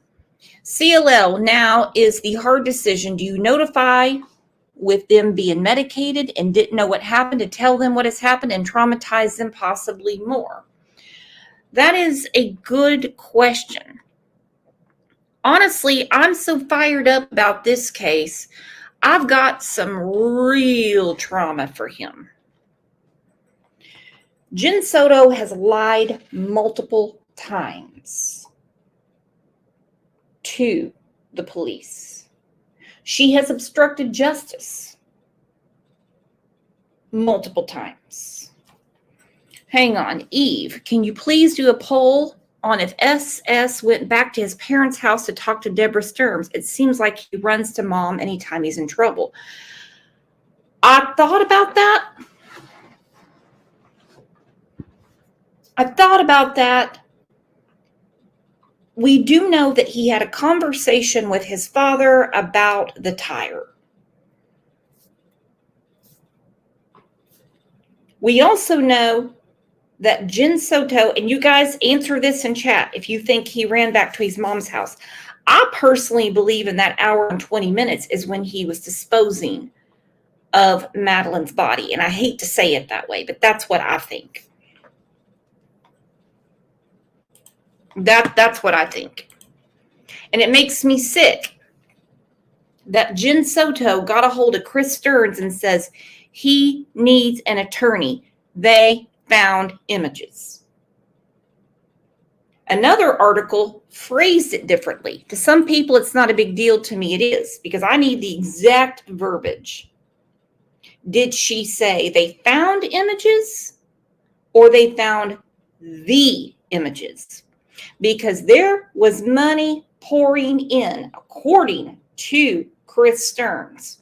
CLL now is the hard decision. Do you notify with them being medicated and didn't know what happened to tell them what has happened and traumatize them possibly more? That is a good question. Honestly, I'm so fired up about this case. I've got some real trauma for him. Jenn Soto has lied multiple times to the police. She has obstructed justice multiple times. Hang on, Eve, can you please do a poll on if SS went back to his parents' house to talk to Deborah Sturms? It seems like he runs to mom anytime he's in trouble. I thought about that. We do know that he had a conversation with his father about the tire. We also know that Jen Soto, and you guys answer this in chat if you think he ran back to his mom's house. I personally believe in that hour and 20 minutes is when he was disposing of Madeline's body. And I hate to say it that way, but that's what I think. That's what I think. And it makes me sick that Jen Soto got a hold of Chris Stearns and says he needs an attorney. They found images. Another article phrased it differently. To some people, it's not a big deal. To me, it is, because I need the exact verbiage. Did she say they found images or they found the images? Because there was money pouring in, according to Chris Stearns.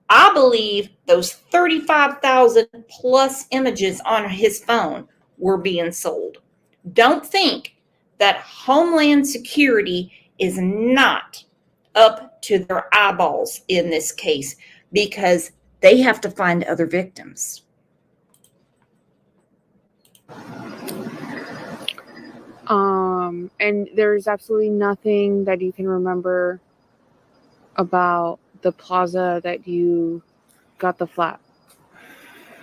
I believe those 35,000 plus images on his phone were being sold. Don't think that Homeland Security is not up to their eyeballs in this case, because they have to find other victims.
And there's absolutely nothing that you can remember about the plaza that you got the flat.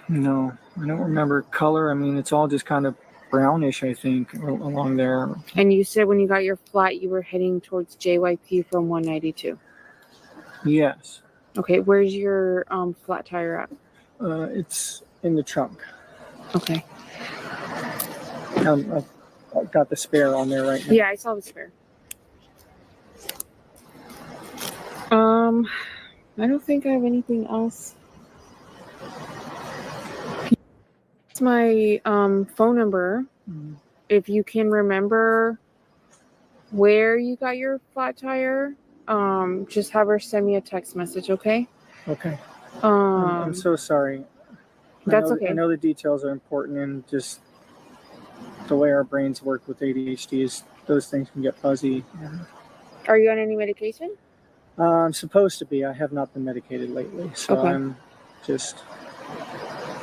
No, I don't remember color. I mean, it's all just kind of brownish, I think, along there.
And you said when you got your flat, you were heading towards JYP from 192.
Yes.
Okay, where's your flat tire at?
It's in the trunk.
Okay.
I've got the spare on there right now.
Yeah, I saw the spare. I don't think I have anything else. It's my phone number. If you can remember where you got your flat tire, just have her send me a text message, okay?
Okay. I'm so sorry.
That's okay.
I know the details are important, and just the way our brains work with ADHD is those things can get fuzzy.
Are you on any medication?
I'm supposed to be. I have not been medicated lately, so
Okay.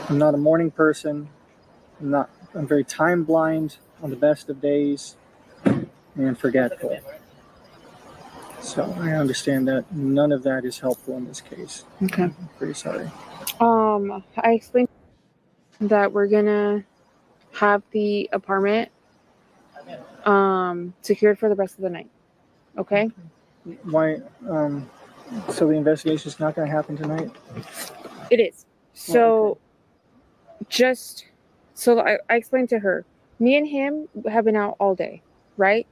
I'm not a morning person. I'm very time blind on the best of days and forgetful. So I understand that none of that is helpful in this case.
Okay.
I'm pretty sorry.
I explained that we're gonna have the apartment secured for the rest of the night. Okay?
Why? So the investigation is not going to happen tonight?
It is. So, I explained to her, me and him have been out all day, right?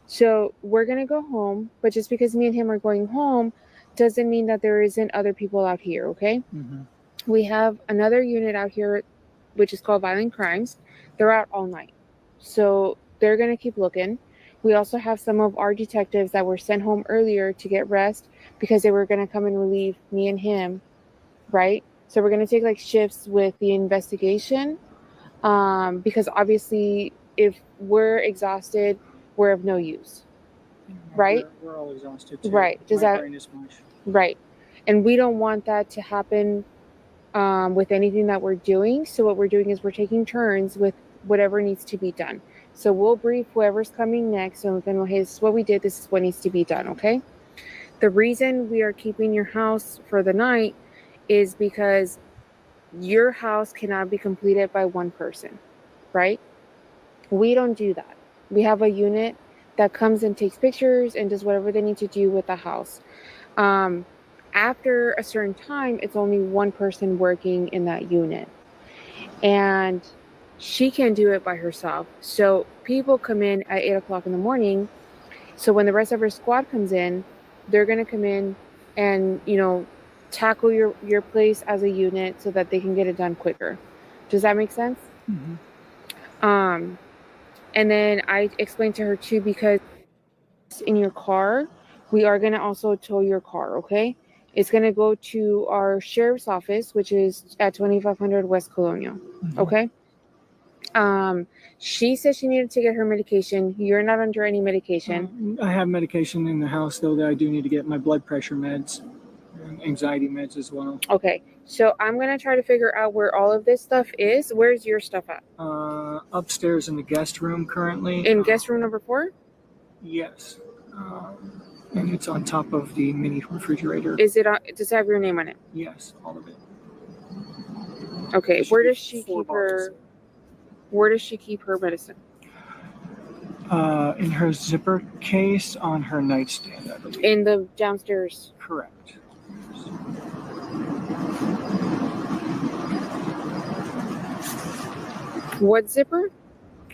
So we're going to go home, but just because me and him are going home doesn't mean that there isn't other people out here, okay?
Mm-hmm.
We have another unit out here, which is called Violent Crimes. They're out all night. So they're going to keep looking. We also have some of our detectives that were sent home earlier to get rest because they were going to come and relieve me and him, right? So we're going to take like shifts with the investigation because obviously if we're exhausted, we're of no use, right?
We're all exhausted too.
Right.
My brain is mush.
Right. And we don't want that to happen with anything that we're doing. So what we're doing is we're taking turns with whatever needs to be done. So we'll brief whoever's coming next, and then hey, this is what we did, this is what needs to be done, okay? The reason we are keeping your house for the night is because your house cannot be completed by one person, right? We don't do that. We have a unit that comes and takes pictures and does whatever they need to do with the house. After a certain time, it's only one person working in that unit. And she can't do it by herself. So people come in at 8 o'clock in the morning. So when the rest of her squad comes in, they're going to come in and, tackle your place as a unit so that they can get it done quicker. Does that make sense?
Mm-hmm.
And then I explained to her too, because in your car, we are going to also tow your car, okay? It's going to go to our sheriff's office, which is at 2500 West Colonial, okay? She said she needed to get her medication. You're not under any medication.
I have medication in the house, though, that I do need to get my blood pressure meds and anxiety meds as well.
Okay. So I'm gonna try to figure out where all of this stuff is. Where's your stuff at?
Upstairs in the guest room currently.
In guest room number 4?
Yes. And it's on top of the mini refrigerator.
Is it on, does it have your name on it?
Yes, all of it.
Okay,
There should
where
be
does she
4
keep her medicine?
In her zipper case on her nightstand, I believe.
In the downstairs.
Correct.
What zipper?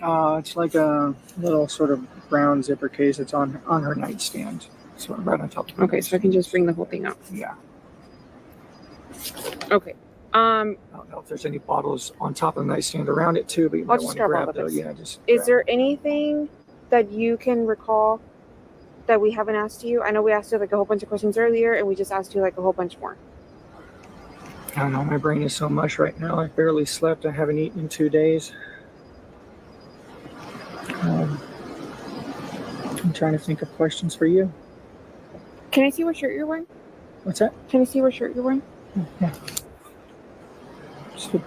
It's like a little sort of brown zipper case. It's on her nightstand. So right on top of her
Okay, so I can just bring the whole thing out.
Yeah.
Okay.
I don't know if there's any bottles on top of the nightstand around it too, but you might
I'll just
want to
grab all
grab
of
those.
this.
Yeah, just.
Is
grab
there anything that you can recall that we haven't asked you? I know we asked you like a whole bunch of questions earlier, and we just asked you like a whole bunch more.
I don't know. My brain is so mush right now. I barely slept. I haven't eaten in 2 days. I'm trying to think of questions for you.
Can I see what shirt you're wearing?
What's that?
Can I see what shirt you're wearing?
Yeah. Just a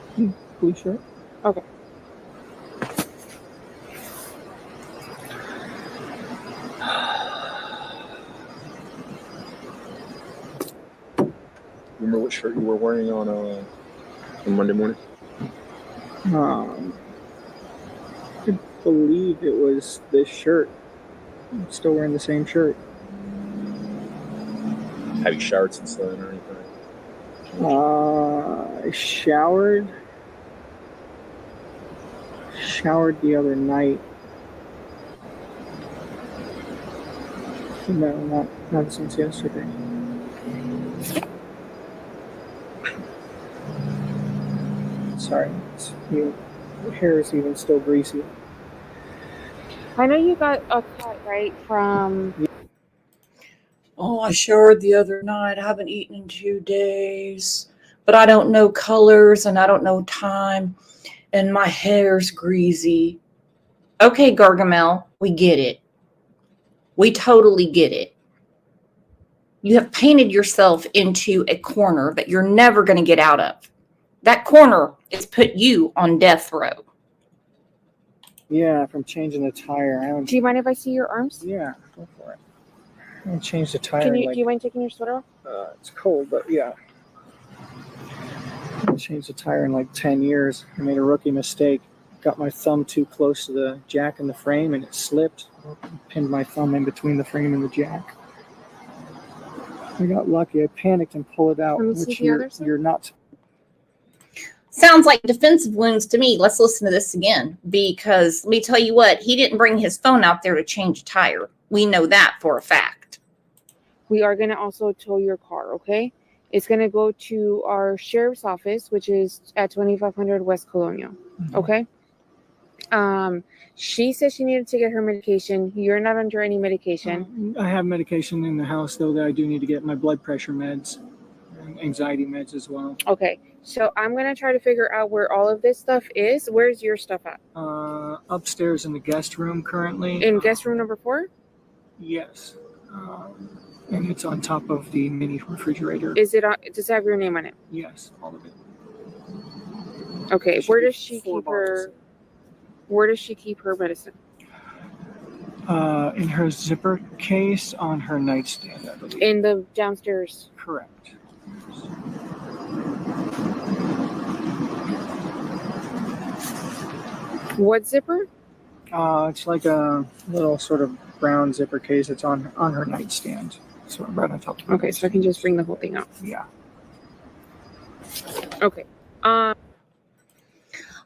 blue shirt.
Okay.
Remember what shirt you were wearing on Monday morning?
I believe it was this shirt. I'm still wearing the same shirt.
Have you showered since then or anything?
I showered the other night. No, not since yesterday. Sorry, your hair is even still greasy.
I know you got a cut, right, from...
Oh, I showered the other night. I haven't eaten in 2 days, but I don't know colors and I don't know time, and my hair's greasy. Okay, Gargamel, we get it. We totally get it. You have painted yourself into a corner that you're never going to get out of. That corner has put you on death row.
Yeah, from changing the tire.
Do you mind if I see your arms?
Yeah, go for it. I haven't changed the tire.
Do you mind taking your sweater off?
It's cold, but yeah. I haven't changed the tire in like 10 years. I made a rookie mistake. Got my thumb too close to the jack in the frame and it slipped. Pinned my thumb in between the frame and the jack. I got lucky. I panicked and pulled it out, which you're not.
Sounds like defensive wounds to me. Let's listen to this again, because let me tell you what, he didn't bring his phone out there to change a tire. We know that for a fact.
We are going to also tow your car, okay? It's going to go to our sheriff's office, which is at 2500 West Colonial, okay? She said she needed to get her medication. You're not under any medication.
I have medication in the house, though, that I do need to get my blood pressure meds and anxiety meds as well.
Okay, so I'm going to try to figure out where all of this stuff is. Where's your stuff at?
Upstairs in the guest room currently.
In guest room number 4?
Yes. And it's on top of the mini refrigerator.
Is it on, does it have your name on it?
Yes, all of it.
Okay, where does she keep her medicine?
In her zipper case on her nightstand, I believe.
In the downstairs.
Correct.
What zipper?
It's like a little sort of brown zipper case. It's on her nightstand. So right on top of her.
Okay, so I can just bring the whole thing out.
Yeah.
Okay.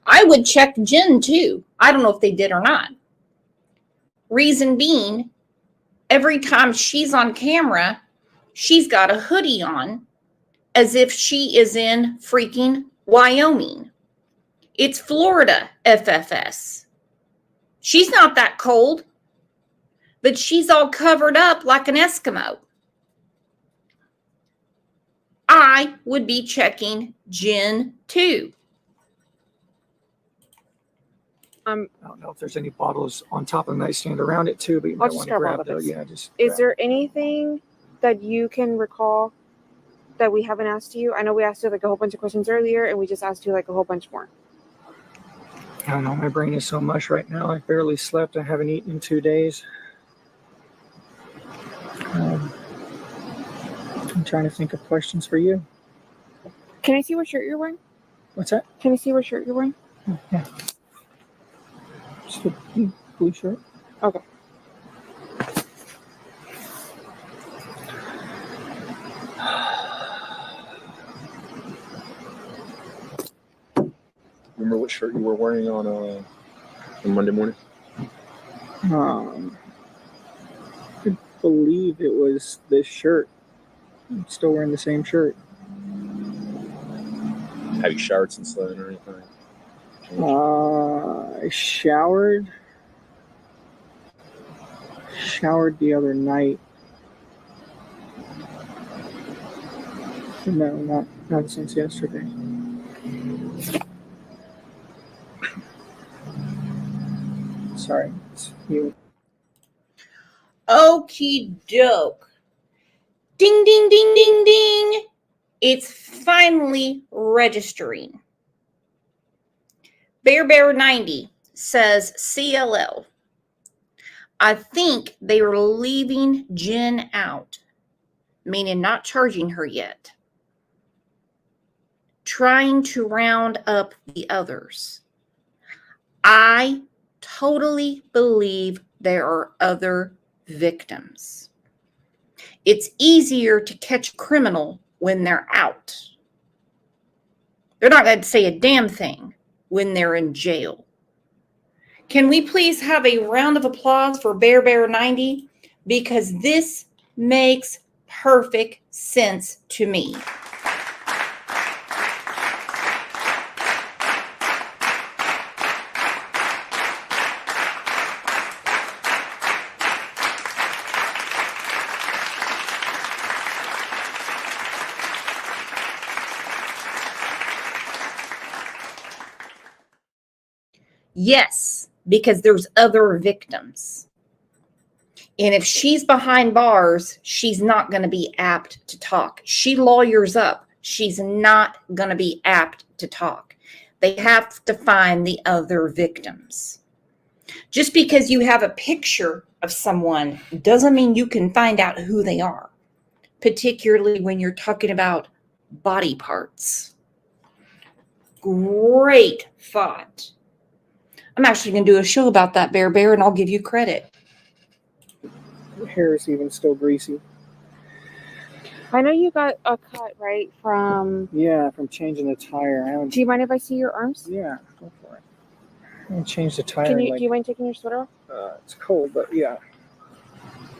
I would check Jenn too. I don't know if they did or not. Reason being, every time she's on camera, she's got a hoodie on as if she is in freaking Wyoming. It's Florida, FFS. She's not that cold, but she's all covered up like an Eskimo. I would be checking Jenn too.
I don't know if there's any bottles on top of the nightstand around it too, but you might want to grab those. Yeah, just.
Is there anything that you can recall that we haven't asked you? I know we asked you like a whole bunch of questions earlier, and we just asked you like a whole bunch more.
I don't know. My brain is so much right now. I barely slept. I haven't eaten in 2 days. I'm trying to think of questions for you.
Can I see what shirt you're wearing?
What's that?
Can I see what shirt you're wearing?
Oh, yeah. Just a blue shirt.
Okay.
Remember what shirt you were wearing on Monday morning?
I believe it was this shirt. I'm still wearing the same shirt.
Have you showered since then or anything?
I showered the other night. No, not since yesterday. Sorry, it's you.
Okie doke. Ding, ding, ding, ding, ding. It's finally registering. Bear 90 says CLL. I think they are leaving Jenn out, meaning not charging her yet. Trying to round up the others. I totally believe there are other victims. It's easier to catch a criminal when they're out. They're not going to say a damn thing when they're in jail. Can we please have a round of applause for Bear 90? Because this makes perfect sense to me. Yes, because there's other victims. And if she's behind bars, she's not going to be apt to talk. She lawyers up. She's not going to be apt to talk. They have to find the other victims. Just because you have a picture of someone doesn't mean you can find out who they are, particularly when you're talking about body parts. Great thought. I'm actually going to do a show about that, Bear, and I'll give you credit.
The hair is even still greasy.
I know you got a cut, right, from...
Yeah, from changing the tire.
Do you mind if I see your arms?
Yeah, go for it. I haven't changed the tire.
Do you mind taking your sweater off?
It's cold, but yeah.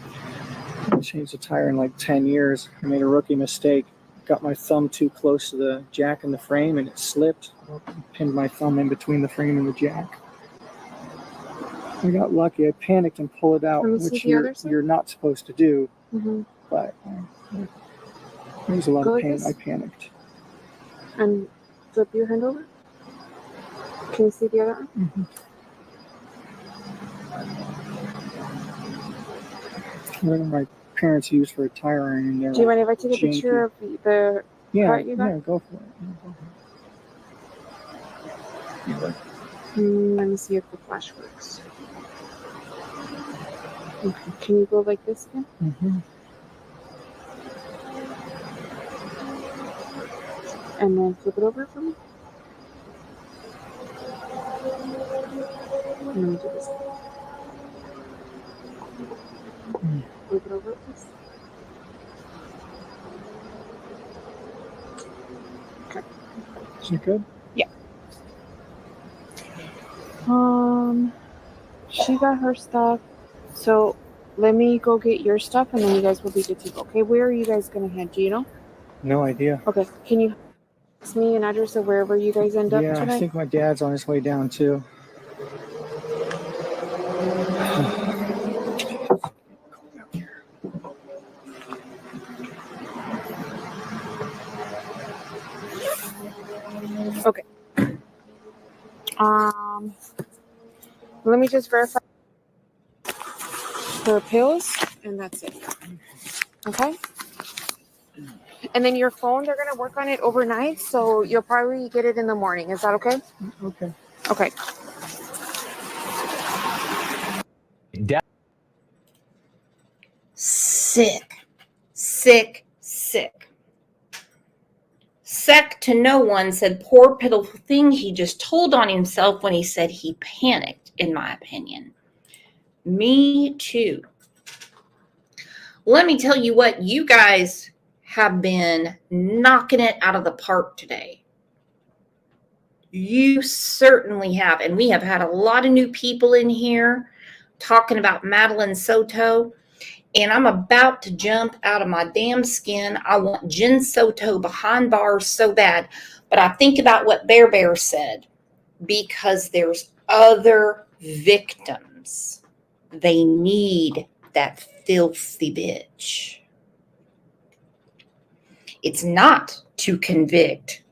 I haven't changed the tire in like 10 years. I made a rookie mistake. Got my thumb too close to the jack in the frame, and it slipped. I pinned my thumb in between the frame and the jack. I got lucky. I panicked and pulled it out, which you're not supposed to do.
Mm-hmm.
But there was a lot of pain. I panicked.
And flip your hand over. Can you see the other arm?
Mm-hmm. Whatever my parents used for a tire iron.
Do you mind if I take a picture of the part you got?
Yeah, go for it.
Let me see if the flash works. Okay. Can you go like this again?
Mm-hmm.
And then flip it over for me. And let me do this. Flip it over, please. Okay.
Is it good?
Yeah. She got her stuff. So let me go get your stuff, and then you guys will be good to go. Okay, where are you guys gonna head? Do you know?
No idea.
Okay, can you ask me an address of wherever you guys end up tonight?
Yeah, I think my dad's on his way down too.
Okay. Let me just verify her pills, and that's it. Okay? And then your phone, they're going to work on it overnight. So you'll probably get it in the morning. Is that okay?
Okay.
Okay.
Sick, sick, sick. Sec to no one said, poor pitiful thing, he just told on himself when he said he panicked, in my opinion. Me too. Let me tell you what, you guys have been knocking it out of the park today. You certainly have. And we have had a lot of new people in here talking about Madeline Soto. And I'm about to jump out of my damn skin. I want Jenn Soto behind bars so bad. But I think about what Bear Bear said, because there's other victims. They need that filthy bitch. It's not to convict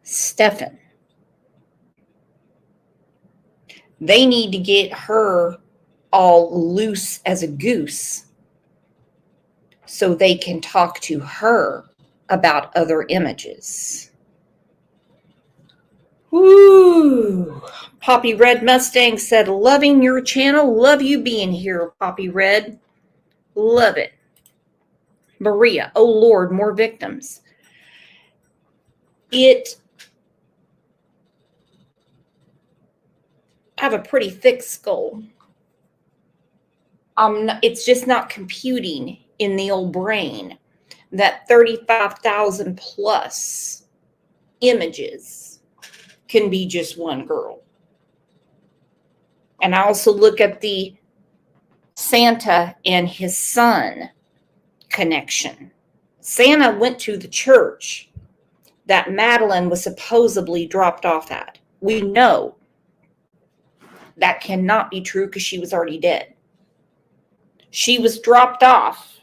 Stephan. They need to get her all loose as a goose so they can talk to her about other images. Woo! Poppy Red Mustang said, loving your channel. Love you being here, Poppy Red. Love it. Maria, oh Lord, more victims. I have a pretty thick skull. It's just not computing in the old brain that 35,000 plus images can be just one girl. And I also look at the Santa and his son connection. Santa went to the church that Madeline was supposedly dropped off at. We know that cannot be true because she was already dead. She was dropped off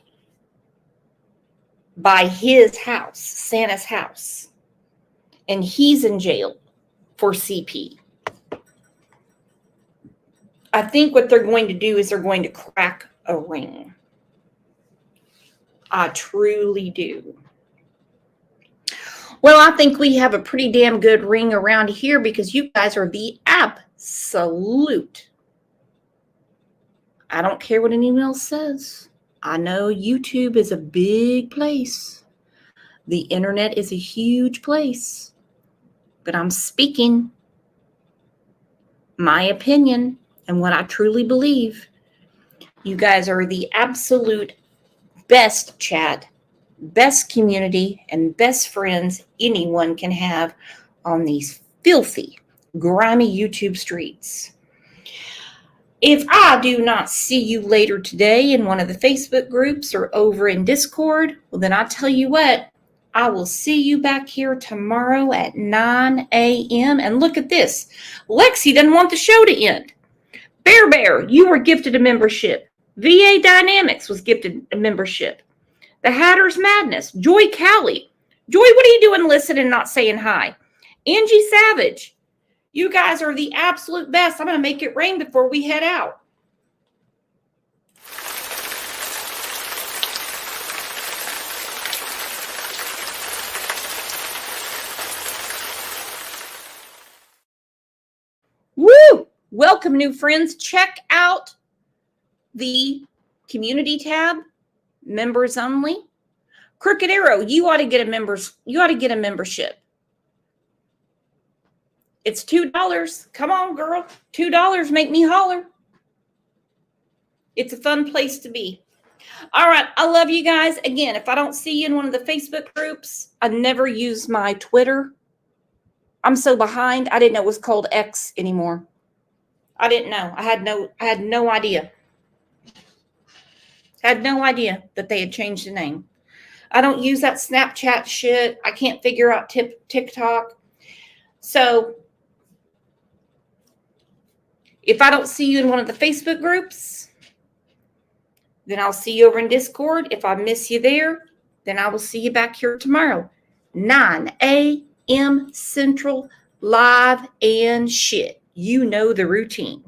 by his house, Santa's house, and he's in jail for CP. I think what they're going to do is they're going to crack a ring. I truly do. Well, I think we have a pretty damn good ring around here because you guys are the absolute. I don't care what anyone else says. I know YouTube is a big place. The internet is a huge place. But I'm speaking my opinion and what I truly believe. You guys are the absolute best chat, best community, and best friends anyone can have on these filthy, grimy YouTube streets. If I do not see you later today in one of the Facebook groups or over in Discord, well, then I tell you what, I will see you back here tomorrow at 9 a.m. And look at this. Lexi doesn't want the show to end. Bear Bear, you were gifted a membership. VA Dynamics was gifted a membership. The Hatter's Madness. Joy Callie. Joy, what are you doing listening and not saying hi? Angie Savage. You guys are the absolute best. I'm going to make it rain before we head out. Woo! Welcome, new friends. Check out the community tab, members only. Crooked Arrow, you ought to get a membership. It's $2. Come on, girl. $2, make me holler. It's a fun place to be. All right, I love you guys. Again, if I don't see you in one of the Facebook groups, I never use my Twitter. I'm so behind. I didn't know it was called X anymore. I didn't know. I had no idea. Had no idea that they had changed the name. I don't use that Snapchat shit. I can't figure out TikTok. So if I don't see you in one of the Facebook groups, then I'll see you over in Discord. If I miss you there, then I will see you back here tomorrow. 9 a.m. Central, live and shit. You know the routine.